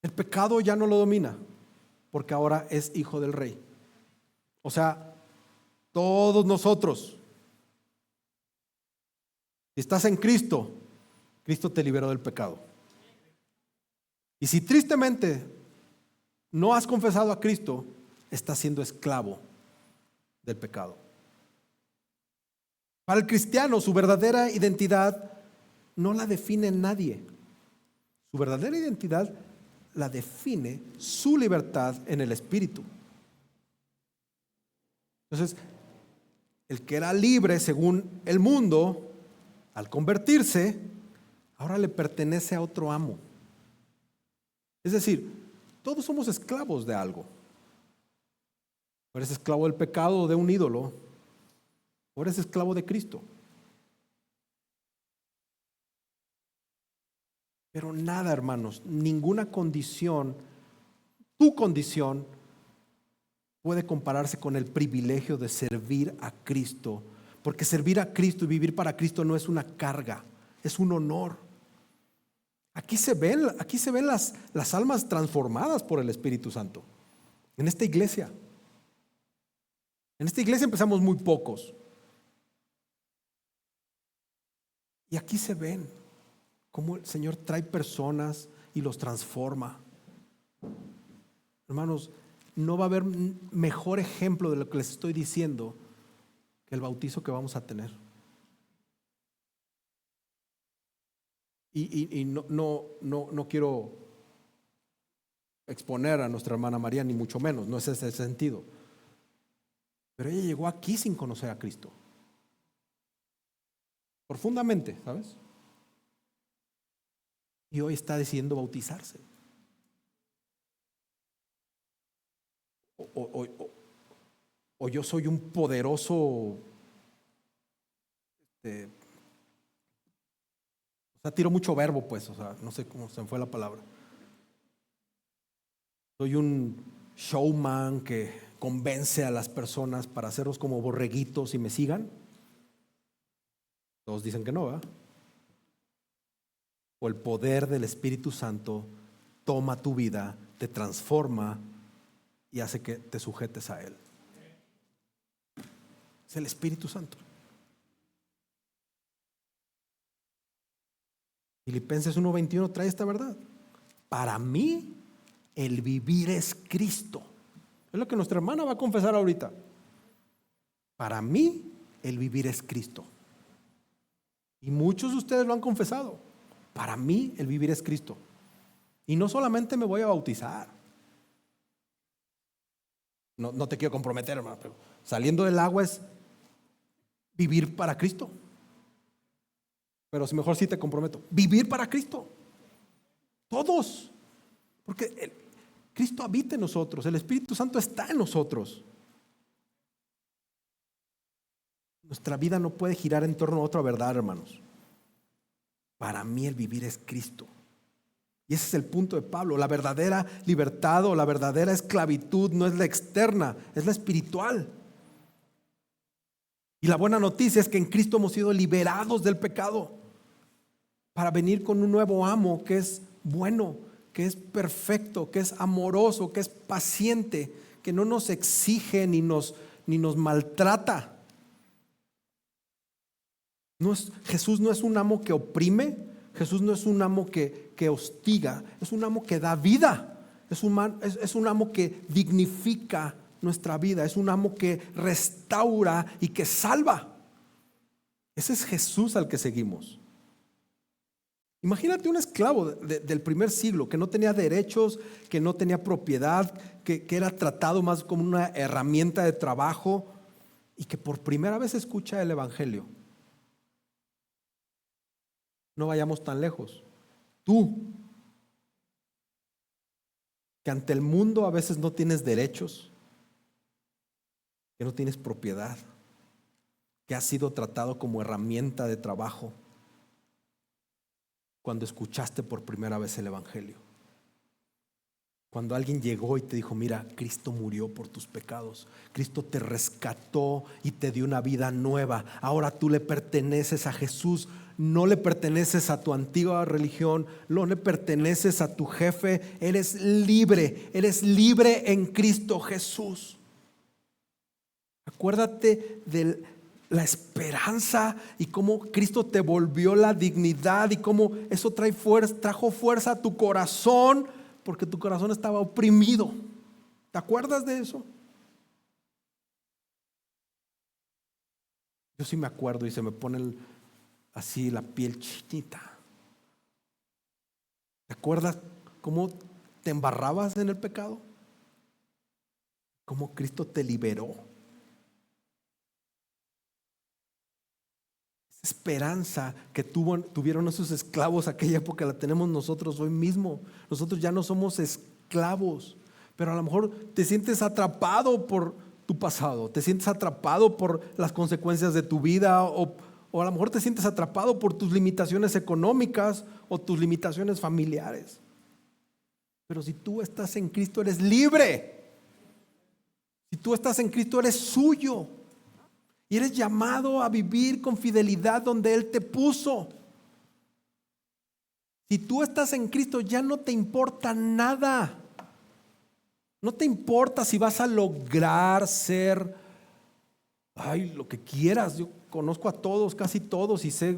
El pecado ya no lo domina, porque ahora es hijo del Rey. O sea, todos nosotros, si estás en Cristo, Cristo te liberó del pecado. Y si tristemente no has confesado a Cristo, estás siendo esclavo del pecado. Para el cristiano, su verdadera identidad no la define nadie. Su verdadera identidad la define su libertad en el Espíritu. Entonces, el que era libre según el mundo, al convertirse, ahora le pertenece a otro amo. Es decir, Todos somos esclavos de algo. O eres esclavo del pecado o de un ídolo, o eres esclavo de Cristo. Pero nada, hermanos, ninguna condición, tu condición, puede compararse con el privilegio de servir a Cristo. Porque servir a Cristo y vivir para Cristo no es una carga, es un honor. Aquí se ven las almas transformadas por el Espíritu Santo. En esta iglesia. En esta iglesia empezamos muy pocos. Y aquí se ven cómo el Señor trae personas y los transforma. Hermanos, no va a haber mejor ejemplo de lo que les estoy diciendo que el bautizo que vamos a tener. Y no quiero exponer a nuestra hermana María, ni mucho menos, no es ese el sentido. Pero ella llegó aquí sin conocer a Cristo. Profundamente, ¿sabes? Y hoy está decidiendo bautizarse. O yo soy un poderoso, o sea, tiro mucho verbo, pues, o sea, no sé cómo se me fue la palabra. Soy un showman que convence a las personas para hacerlos como borreguitos y me sigan. Todos dicen que no, ¿verdad? O el poder del Espíritu Santo toma tu vida, te transforma y hace que te sujetes a Él. Es el Espíritu Santo. Filipenses 1:21 trae esta verdad. Para mí, el vivir es Cristo. Es lo que nuestra hermana va a confesar ahorita. Para mí, el vivir es Cristo. Y muchos de ustedes lo han confesado. Para mí, el vivir es Cristo. Y no solamente me voy a bautizar. No te quiero comprometer, hermano, pero saliendo del agua es vivir para Cristo. Pero si mejor sí te comprometo. Vivir para Cristo. Todos. Porque Cristo habita en nosotros. El Espíritu Santo está en nosotros. Nuestra vida no puede girar en torno a otra verdad, hermanos. Para mí el vivir es Cristo. Y ese es el punto de Pablo. La verdadera libertad o la verdadera esclavitud no es la externa, es la espiritual. Y la buena noticia es que en Cristo hemos sido liberados del pecado para venir con un nuevo amo que es bueno, que es perfecto, que es amoroso, que es paciente, que no nos exige ni nos maltrata. Jesús no es un amo que oprime, Jesús no es un amo que hostiga, es un amo que da vida, es un amo que dignifica nuestra vida, es un amo que restaura y que salva. Ese es Jesús al que seguimos. Imagínate un esclavo del primer siglo que no tenía derechos, que no tenía propiedad, que era tratado más como una herramienta de trabajo y que por primera vez escucha el Evangelio. No vayamos tan lejos. Tú, que ante el mundo a veces no tienes derechos, que no tienes propiedad, que has sido tratado como herramienta de trabajo, cuando escuchaste por primera vez el Evangelio. Cuando alguien llegó y te dijo, mira, Cristo murió por tus pecados, Cristo te rescató y te dio una vida nueva. Ahora tú le perteneces a Jesús, no le perteneces a tu antigua religión, no le perteneces a tu jefe, eres libre en Cristo Jesús. Acuérdate de la esperanza y cómo Cristo te volvió la dignidad y cómo eso trajo fuerza a tu corazón, porque tu corazón estaba oprimido. ¿Te acuerdas de eso? Yo sí me acuerdo y se me pone así la piel chinita. ¿Te acuerdas cómo te embarrabas en el pecado? ¿Cómo Cristo te liberó? Esa esperanza que tuvieron esos esclavos aquella época la tenemos nosotros hoy mismo. Nosotros ya no somos esclavos esclavos, pero a lo mejor te sientes atrapado por tu pasado, te sientes atrapado por las consecuencias de tu vida o a lo mejor te sientes atrapado por tus limitaciones económicas o tus limitaciones familiares. Pero si tú estás en Cristo, eres libre. Si tú estás en Cristo, eres suyo. Y eres llamado a vivir con fidelidad donde Él te puso. Si tú estás en Cristo, ya no te importa nada. No te importa si vas a lograr ser lo que quieras. Yo conozco a todos, casi todos, y sé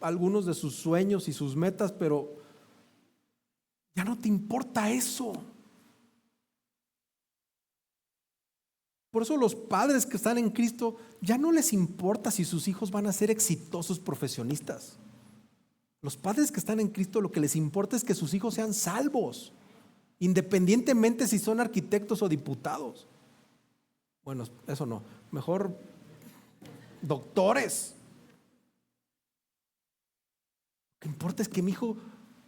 algunos de sus sueños y sus metas, pero ya no te importa eso. Por eso los padres que están en Cristo ya no les importa si sus hijos van a ser exitosos profesionistas. Los padres que están en Cristo, lo que les importa es que sus hijos sean salvos, independientemente si son arquitectos o diputados. Bueno, eso no, mejor doctores. Lo que importa es que mi hijo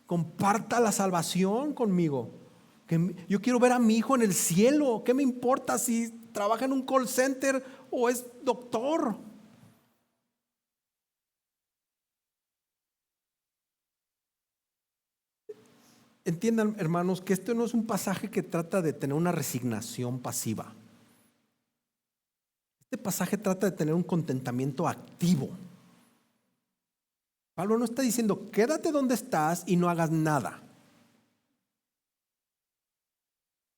comparta la salvación conmigo. Yo quiero ver a mi hijo en el cielo. ¿Qué me importa si trabaja en un call center o es doctor? Entiendan, hermanos, que este no es un pasaje que trata de tener una resignación pasiva. Este pasaje trata de tener un contentamiento activo. Pablo no está diciendo quédate donde estás y no hagas nada.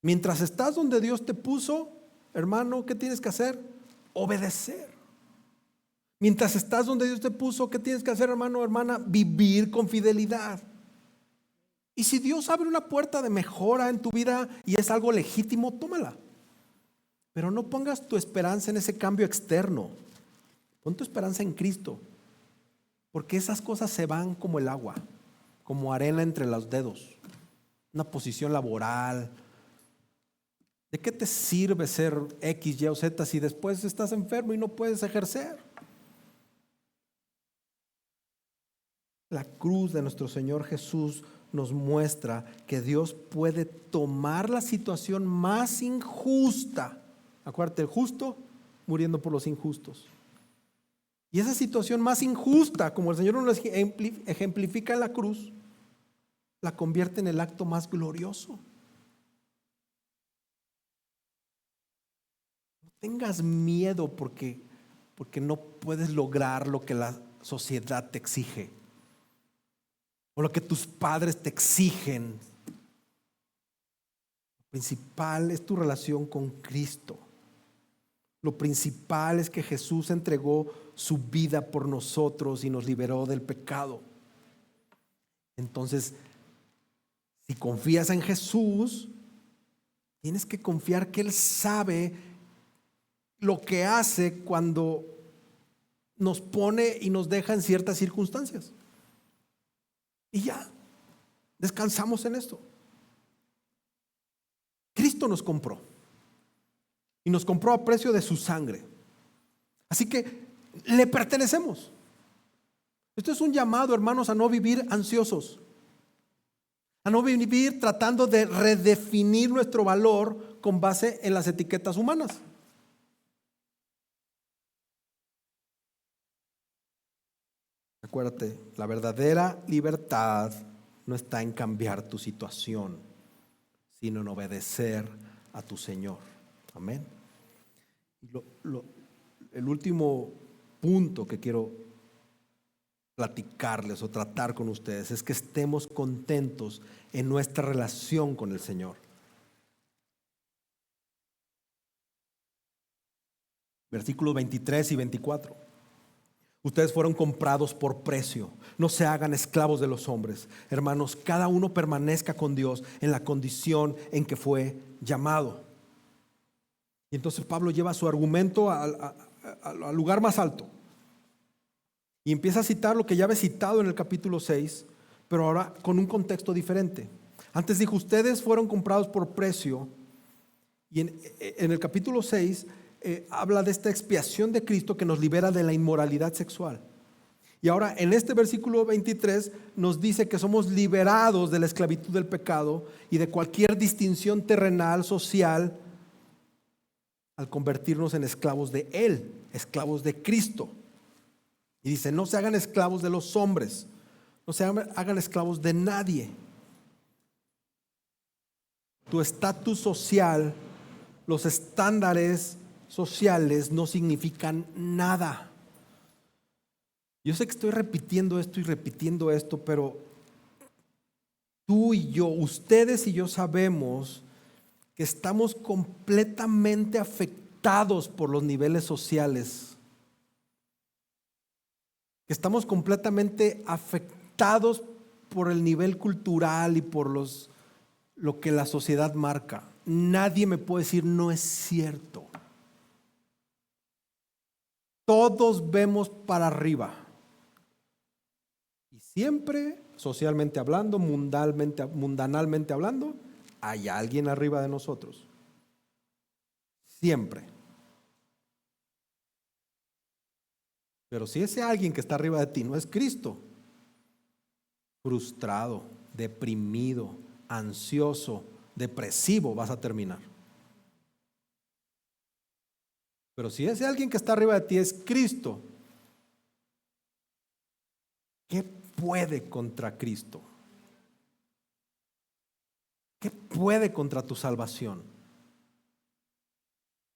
Mientras estás donde Dios te puso, hermano, ¿qué tienes que hacer? Obedecer. Mientras estás donde Dios te puso, ¿qué tienes que hacer, hermano, hermana? Vivir con fidelidad. Y si Dios abre una puerta de mejora en tu vida y es algo legítimo, tómala. Pero no pongas tu esperanza en ese cambio externo. Pon tu esperanza en Cristo. Porque esas cosas se van como el agua, como arena entre los dedos. Una posición laboral. ¿De qué te sirve ser X, Y o Z si después estás enfermo y no puedes ejercer? La cruz de nuestro Señor Jesús nos muestra que Dios puede tomar la situación más injusta. Acuérdate, el justo muriendo por los injustos. Y esa situación más injusta, como el Señor nos ejemplifica en la cruz, la convierte en el acto más glorioso. No tengas miedo porque no puedes lograr lo que la sociedad te exige o lo que tus padres te exigen. Lo principal es tu relación con Cristo. Lo principal es que Jesús entregó su vida por nosotros y nos liberó del pecado. Entonces, si confías en Jesús, tienes que confiar que Él sabe lo que hace cuando nos pone y nos deja en ciertas circunstancias. Y ya, descansamos en esto. Cristo nos compró. Y nos compró a precio de su sangre. Así que le pertenecemos. Esto es un llamado, hermanos, a no vivir ansiosos. A no vivir tratando de redefinir nuestro valor con base en las etiquetas humanas. Acuérdate, la verdadera libertad no está en cambiar tu situación, sino en obedecer a tu Señor. Amén. El último punto que quiero platicarles o tratar con ustedes es que estemos contentos en nuestra relación con el Señor. Versículos 23 y 24. Ustedes fueron comprados por precio. No se hagan esclavos de los hombres. Hermanos, cada uno permanezca con Dios en la condición en que fue llamado. Y entonces Pablo lleva su argumento al lugar más alto. Y empieza a citar lo que ya había citado en el capítulo 6, pero ahora con un contexto diferente. Antes dijo, ustedes fueron comprados por precio. Y en el capítulo 6 habla de esta expiación de Cristo que nos libera de la inmoralidad sexual. Y ahora en este versículo 23 nos dice que somos liberados de la esclavitud del pecado y de cualquier distinción terrenal, social, al convertirnos en esclavos de Él, esclavos de Cristo. Y dice, no se hagan esclavos de los hombres, no se hagan esclavos de nadie. Tu estatus social, los estándares sociales no significan nada. Yo sé que estoy repitiendo esto, pero tú y yo, ustedes y yo sabemos que estamos completamente afectados por los niveles sociales, que estamos completamente afectados por el nivel cultural y por lo que la sociedad marca. Nadie me puede decir no es cierto. Todos vemos para arriba. Y siempre, socialmente hablando, mundanalmente hablando, hay alguien arriba de nosotros. Siempre. Pero si ese alguien que está arriba de ti no es Cristo, frustrado, deprimido, ansioso, depresivo vas a terminar. Pero si ese alguien que está arriba de ti es Cristo, ¿qué puede contra Cristo? ¿Qué puede contra tu salvación?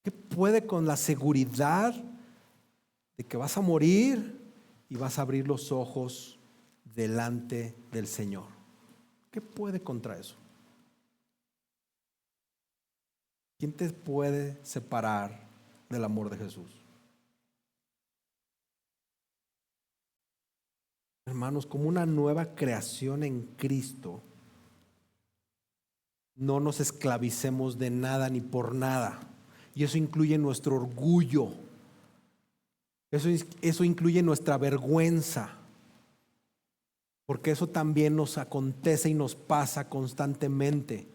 ¿Qué puede con la seguridad de que vas a morir y vas a abrir los ojos delante del Señor? ¿Qué puede contra eso? ¿Quién te puede separar del amor de Jesús? Hermanos, como una nueva creación en Cristo, no nos esclavicemos de nada ni por nada. Y eso incluye nuestro orgullo. Eso incluye nuestra vergüenza. Porque eso también nos acontece y nos pasa constantemente.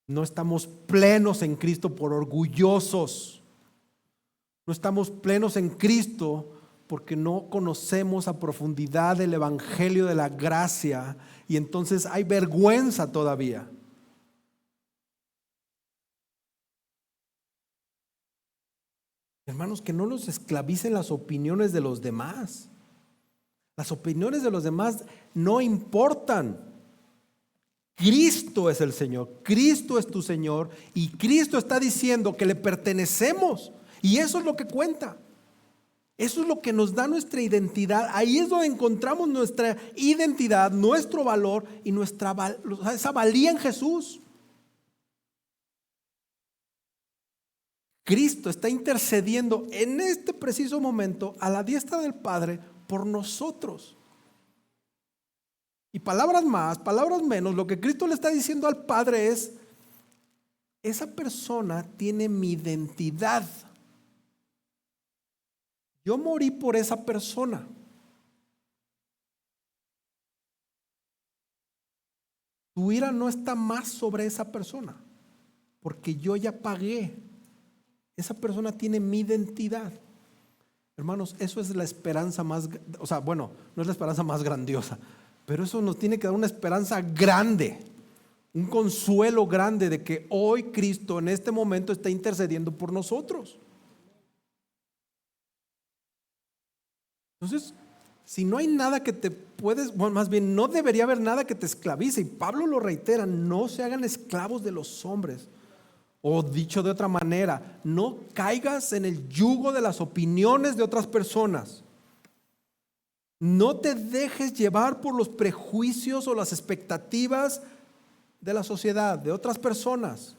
No estamos plenos en Cristo por orgullosos. No estamos plenos en Cristo porque no conocemos a profundidad el evangelio de la gracia y entonces hay vergüenza todavía. Hermanos, que no nos esclavicen las opiniones de los demás. Las opiniones de los demás no importan. Cristo es el Señor, Cristo es tu Señor y Cristo está diciendo que le pertenecemos y eso es lo que cuenta. Eso es lo que nos da nuestra identidad. Ahí es donde encontramos nuestra identidad, nuestro valor y esa valía en Jesús. Cristo está intercediendo en este preciso momento a la diestra del Padre por nosotros. Y palabras más, palabras menos, lo que Cristo le está diciendo al Padre es: esa persona tiene mi identidad. Yo morí por esa persona. Tu ira no está más sobre esa persona, porque yo ya pagué. Esa persona tiene mi identidad. Hermanos, eso es la esperanza más, no es la esperanza más grandiosa, pero eso nos tiene que dar una esperanza grande, un consuelo grande de que hoy Cristo en este momento está intercediendo por nosotros. Entonces, si no hay nada que te más bien no debería haber nada que te esclavice, y Pablo lo reitera: no se hagan esclavos de los hombres. O dicho de otra manera, no caigas en el yugo de las opiniones de otras personas. No te dejes llevar por los prejuicios o las expectativas de la sociedad, de otras personas.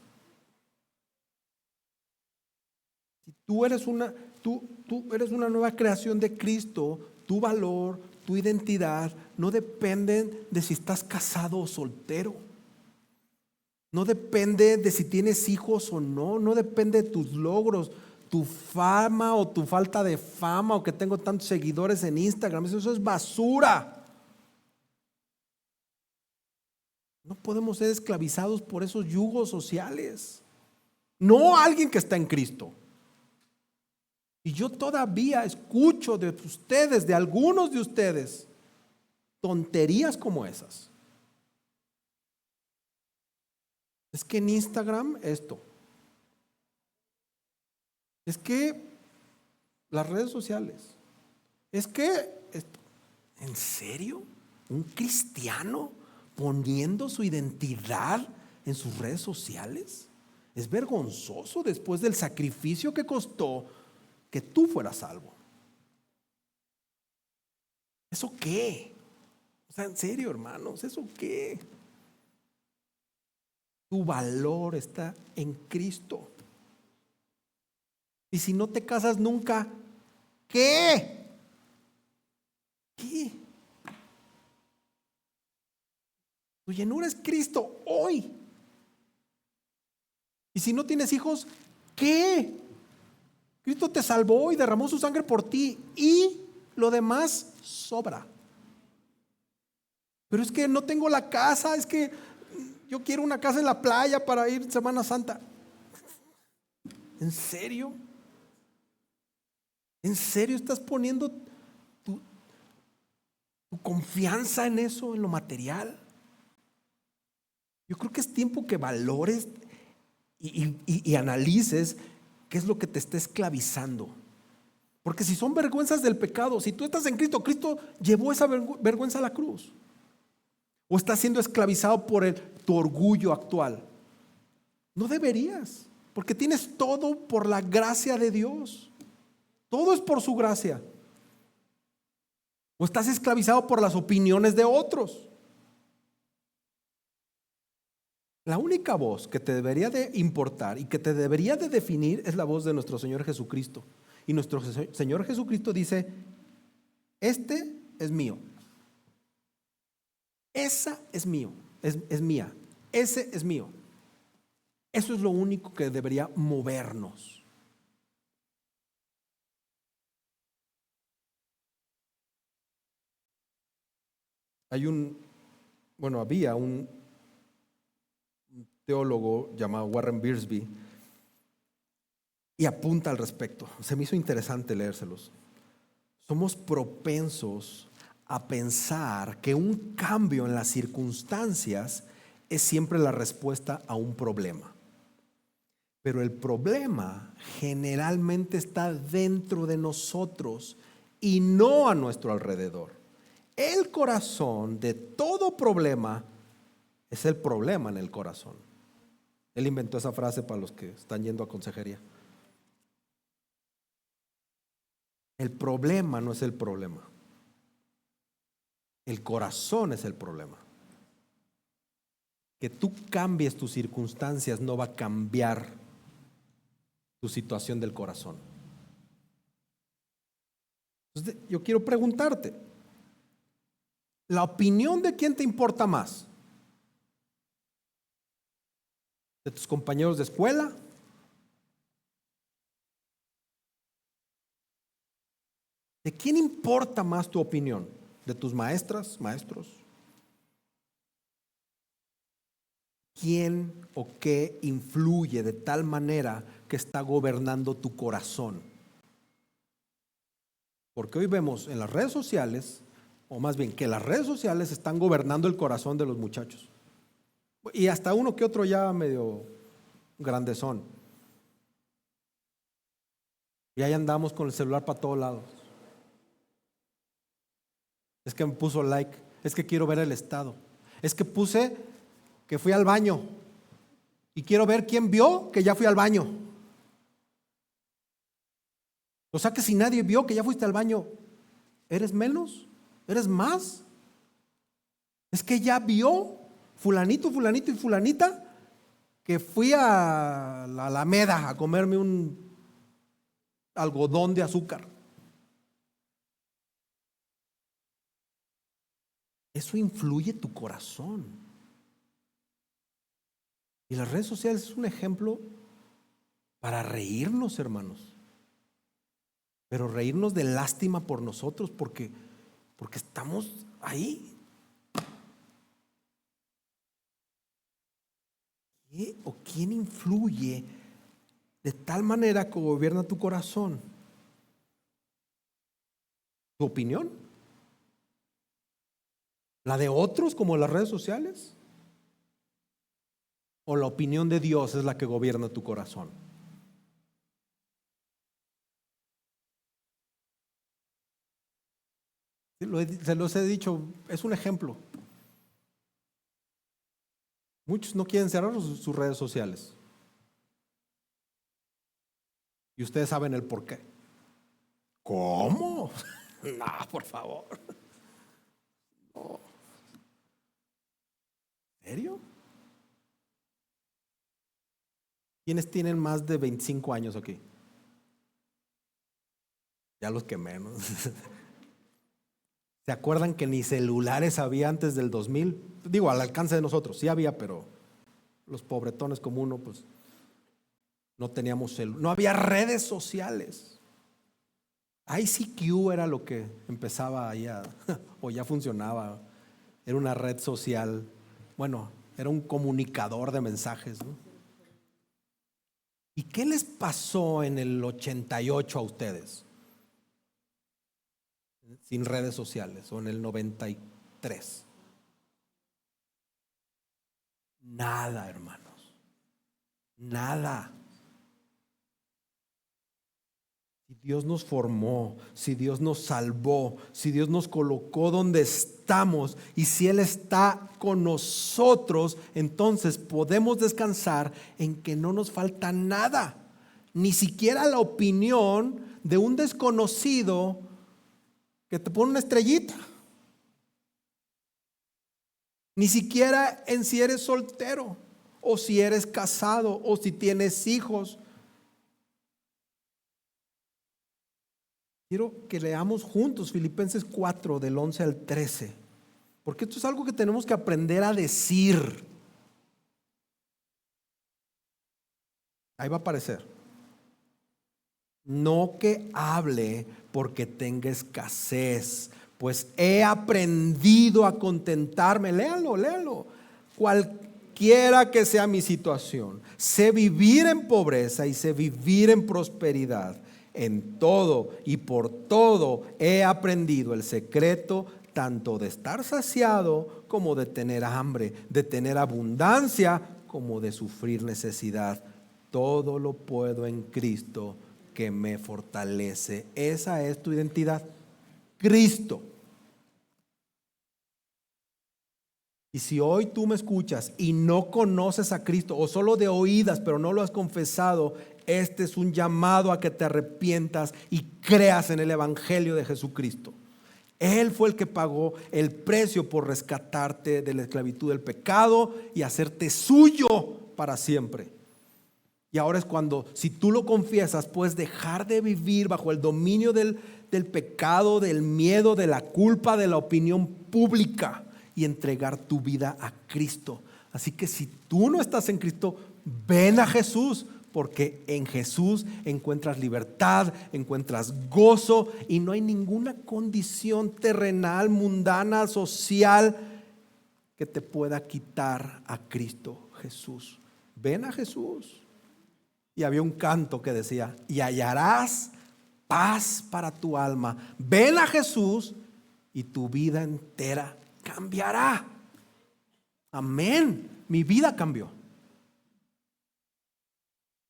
Si tú eres una nueva creación de Cristo, tu valor, tu identidad no dependen de si estás casado o soltero. No depende de si tienes hijos o no, no depende de tus logros, tu fama o tu falta de fama, o que tengo tantos seguidores en Instagram. Eso es basura. No podemos ser esclavizados por esos yugos sociales. No alguien que está en Cristo. Y yo todavía escucho de ustedes, de algunos de ustedes, tonterías como esas. Es que en Instagram esto. Es que las redes sociales. Es que esto. ¿En serio? ¿Un cristiano poniendo su identidad en sus redes sociales? Es vergonzoso después del sacrificio que costó que tú fueras salvo. ¿Eso qué? O sea, en serio, hermanos, ¿eso qué? Tu valor está en Cristo. Y si no te casas nunca, ¿qué? ¿Qué? Tu llenura es Cristo hoy. Y si no tienes hijos, ¿qué? Cristo te salvó y derramó su sangre por ti y lo demás sobra. Pero es que no tengo la casa, es que yo quiero una casa en la playa para ir Semana Santa. ¿En serio? ¿En serio estás poniendo tu confianza en eso, en lo material? Yo creo que es tiempo que valores y analices qué es lo que te está esclavizando. Porque si son vergüenzas del pecado, si tú estás en Cristo, Cristo llevó esa vergüenza a la cruz. O estás siendo esclavizado por tu orgullo actual. No deberías, porque tienes todo por la gracia de Dios. Todo es por su gracia. O estás esclavizado por las opiniones de otros. La única voz que te debería de importar y que te debería de definir es la voz de nuestro Señor Jesucristo. Y nuestro Señor Jesucristo dice: este es mío. Esa es mío, es mía. Ese es mío. Eso es lo único que debería movernos. Había un teólogo llamado Warren Wiersbe y apunta al respecto. Se me hizo interesante leérselos. Somos propensos a pensar que un cambio en las circunstancias es siempre la respuesta a un problema. Pero el problema generalmente está dentro de nosotros y no a nuestro alrededor. El corazón de todo problema es el problema en el corazón. Él inventó esa frase para los que están yendo a consejería. El problema no es el problema. El corazón es el problema. Que tú cambies tus circunstancias no va a cambiar tu situación del corazón. Entonces, yo quiero preguntarte, ¿la opinión de quién te importa más? ¿De tus compañeros de escuela? ¿De quién importa más tu opinión? ¿De tus maestras, maestros? ¿Quién o qué influye de tal manera que está gobernando tu corazón? Porque hoy vemos en las redes sociales, o más bien que las redes sociales están gobernando el corazón de los muchachos. Y hasta uno que otro ya medio grandezón. Y ahí andamos con el celular para todos lados. Es que me puso like, es que quiero ver el estado. Es que puse que fui al baño y quiero ver quién vio que ya fui al baño. O sea que si nadie vio que ya fuiste al baño, ¿eres menos? ¿Eres más? Es que ya vio fulanito, fulanito y fulanita que fui a la Alameda a comerme un algodón de azúcar. Eso influye tu corazón. Y las redes sociales es un ejemplo para reírnos, hermanos. Pero reírnos de lástima por nosotros porque estamos ahí. ¿Qué o quién influye de tal manera que gobierna tu corazón? ¿Tu opinión? ¿La de otros como las redes sociales? ¿O la opinión de Dios es la que gobierna tu corazón? Se los he dicho, es un ejemplo. Muchos no quieren cerrar sus redes sociales. Y ustedes saben el por qué. ¿Cómo? No, por favor. No. ¿En serio? ¿Quiénes tienen más de 25 años aquí? Ya los que menos. ¿Se acuerdan que ni celulares había antes del 2000? Digo, al alcance de nosotros, sí había, pero los pobretones como uno, pues no teníamos no había redes sociales. ICQ era lo que empezaba ahí o ya funcionaba. Era una red social, bueno, era un comunicador de mensajes, ¿no? ¿Y qué les pasó en el 88 a ustedes? Sin redes sociales, o en el 93. Nada, hermanos. Nada. Si Dios nos formó, si Dios nos salvó, si Dios nos colocó donde estamos y si Él está con nosotros, entonces podemos descansar en que no nos falta nada, ni siquiera la opinión de un desconocido que te pone una estrellita, ni siquiera en si eres soltero o si eres casado o si tienes hijos. Quiero que leamos juntos Filipenses 4 del 11 al 13, porque esto es algo que tenemos que aprender a decir. Ahí va a aparecer. No que hable porque tenga escasez, pues he aprendido a contentarme. Léalo. Cualquiera que sea mi situación, sé vivir en pobreza y sé vivir en prosperidad. En todo y por todo he aprendido el secreto tanto de estar saciado como de tener hambre, de tener abundancia como de sufrir necesidad. Todo lo puedo en Cristo que me fortalece. Esa es tu identidad, Cristo. Y si hoy tú me escuchas y no conoces a Cristo, o solo de oídas pero no lo has confesado, este es un llamado a que te arrepientas y creas en el Evangelio de Jesucristo. Él fue el que pagó el precio por rescatarte de la esclavitud del pecado y hacerte suyo para siempre. Y ahora es cuando, si tú lo confiesas, puedes dejar de vivir bajo el dominio del pecado, del miedo, de la culpa, de la opinión pública y entregar tu vida a Cristo. Así que si tú no estás en Cristo, ven a Jesús, porque en Jesús encuentras libertad, encuentras gozo y no hay ninguna condición terrenal, mundana, social que te pueda quitar a Cristo Jesús. Ven a Jesús. Y había un canto que decía: y hallarás paz para tu alma. Ven a Jesús y tu vida entera cambiará. Amén. Mi vida cambió.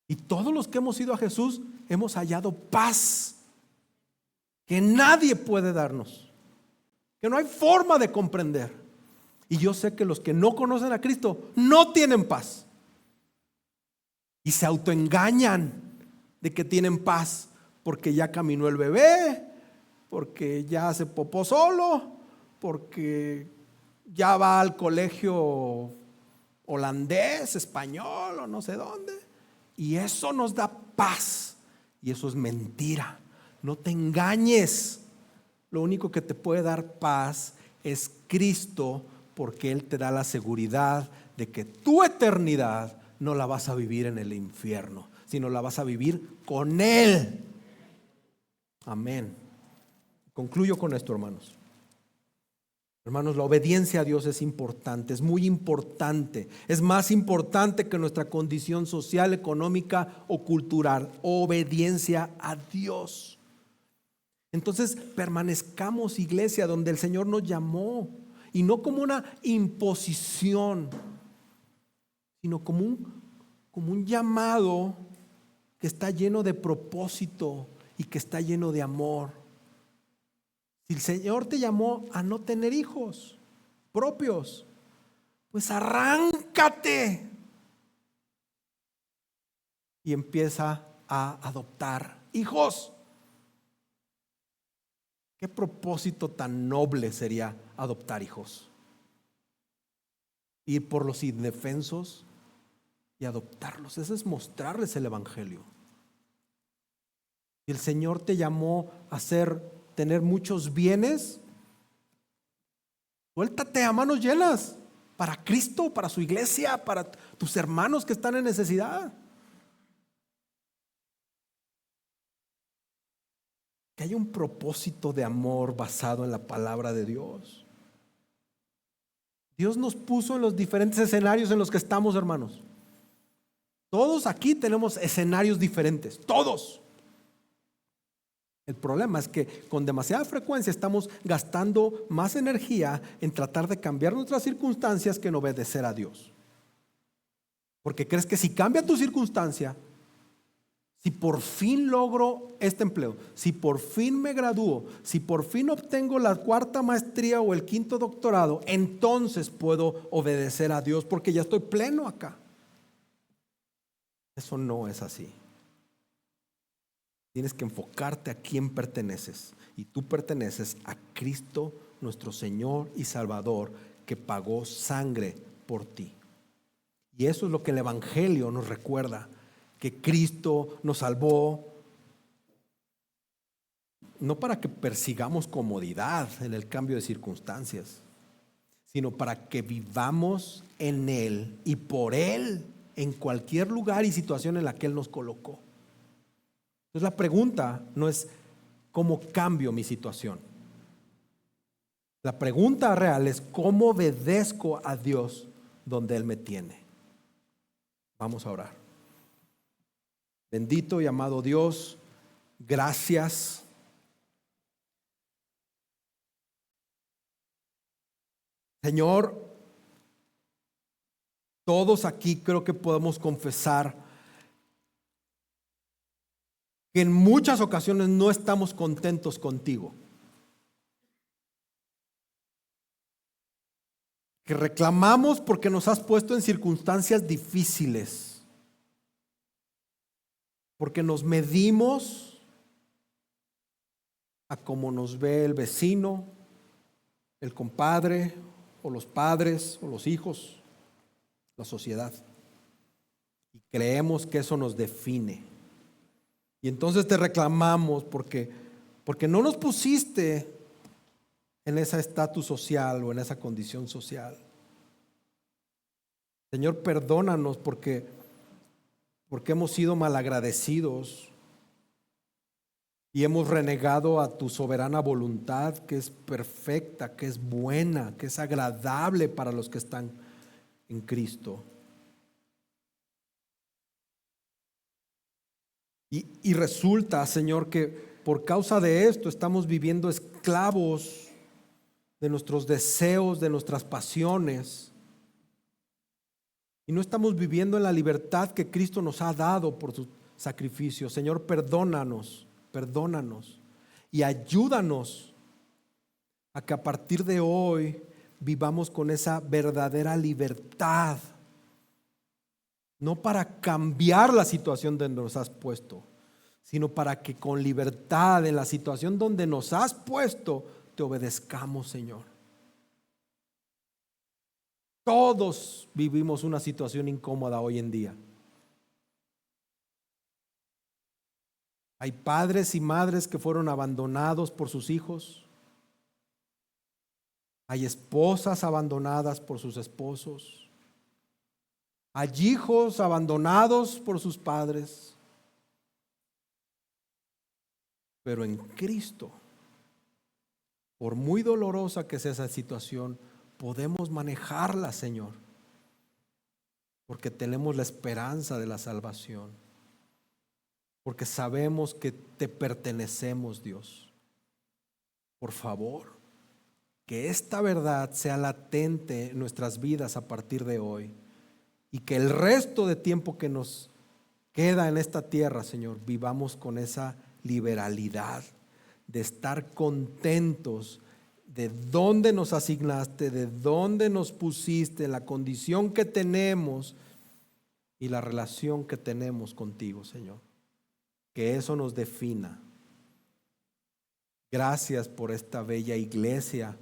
Y todos los que hemos ido a Jesús hemos hallado paz que nadie puede darnos, que no hay forma de comprender. Y yo sé que los que no conocen a Cristo no tienen paz y se autoengañan de que tienen paz porque ya caminó el bebé, porque ya hace popó solo, porque ya va al colegio holandés, español o no sé dónde. Y eso nos da paz. Y eso es mentira. No te engañes. Lo único que te puede dar paz es Cristo, porque Él te da la seguridad de que tu eternidad no la vas a vivir en el infierno, sino la vas a vivir con Él. Amén. Concluyo con esto, hermanos. Hermanos, la obediencia a Dios es importante, es muy importante. Es más importante que nuestra condición social, económica o cultural. Obediencia a Dios. Entonces permanezcamos, iglesia, donde el Señor nos llamó, y no como una imposición, sino como un llamado que está lleno de propósito y que está lleno de amor. Si el Señor te llamó a no tener hijos propios, pues arráncate y empieza a adoptar hijos. ¿Qué propósito tan noble sería adoptar hijos? Ir por los indefensos y adoptarlos. Eso es mostrarles el evangelio. Y el Señor te llamó a tener muchos bienes. Suéltate a manos llenas para Cristo, para su iglesia, para tus hermanos que están en necesidad. Que haya un propósito de amor basado en la palabra de Dios. Dios nos puso en los diferentes escenarios en los que estamos, hermanos. Todos aquí tenemos escenarios diferentes, todos. El problema es que con demasiada frecuencia estamos gastando más energía en tratar de cambiar nuestras circunstancias que en obedecer a Dios. Porque crees que si cambia tu circunstancia, si por fin logro este empleo, si por fin me gradúo, si por fin obtengo la 4ª maestría o el 5º doctorado, entonces puedo obedecer a Dios porque ya estoy pleno acá. Eso no es así. Tienes que enfocarte a quién perteneces. Y tú perteneces a Cristo, nuestro Señor y Salvador, que pagó sangre por ti. Y eso es lo que el Evangelio nos recuerda, que Cristo nos salvó, no para que persigamos comodidad en el cambio de circunstancias, sino para que vivamos en Él y por Él en cualquier lugar y situación en la que Él nos colocó. Entonces la pregunta no es cómo cambio mi situación. La pregunta real es cómo obedezco a Dios donde Él me tiene. Vamos a orar. Bendito y amado Dios, gracias. Señor, todos aquí creo que podemos confesar que en muchas ocasiones no estamos contentos contigo. Que reclamamos porque nos has puesto en circunstancias difíciles. Porque nos medimos a cómo nos ve el vecino, el compadre, o los padres, o los hijos, la sociedad. Y creemos que eso nos define. Y entonces te reclamamos porque no nos pusiste en ese estatus social o en esa condición social. Señor, perdónanos porque hemos sido malagradecidos y hemos renegado a tu soberana voluntad, que es perfecta, que es buena, que es agradable para los que están en Cristo. Y resulta, Señor, que por causa de esto estamos viviendo esclavos de nuestros deseos, de nuestras pasiones. Y no estamos viviendo en la libertad que Cristo nos ha dado por su sacrificio. Señor, perdónanos y ayúdanos a que a partir de hoy vivamos con esa verdadera libertad. No para cambiar la situación donde nos has puesto, sino para que con libertad en la situación donde nos has puesto te obedezcamos, Señor. Todos vivimos una situación incómoda hoy en día. Hay padres y madres que fueron abandonados por sus hijos. Hay esposas abandonadas por sus esposos. Hay hijos abandonados por sus padres. Pero en Cristo, por muy dolorosa que sea esa situación, podemos manejarla, Señor, porque tenemos la esperanza de la salvación, porque sabemos que te pertenecemos, Dios. por favor, que esta verdad sea latente en nuestras vidas a partir de hoy y que el resto de tiempo que nos queda en esta tierra, Señor, vivamos con esa liberalidad de estar contentos de dónde nos asignaste, de dónde nos pusiste, la condición que tenemos y la relación que tenemos contigo, Señor. Que eso nos defina. Gracias por esta bella iglesia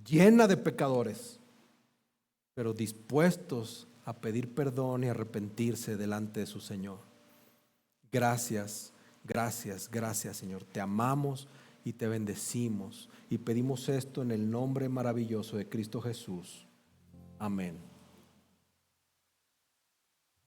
llena de pecadores, pero dispuestos a pedir perdón y arrepentirse delante de su Señor. Gracias, gracias, gracias, Señor. Te amamos y te bendecimos y pedimos esto en el nombre maravilloso de Cristo Jesús. Amén.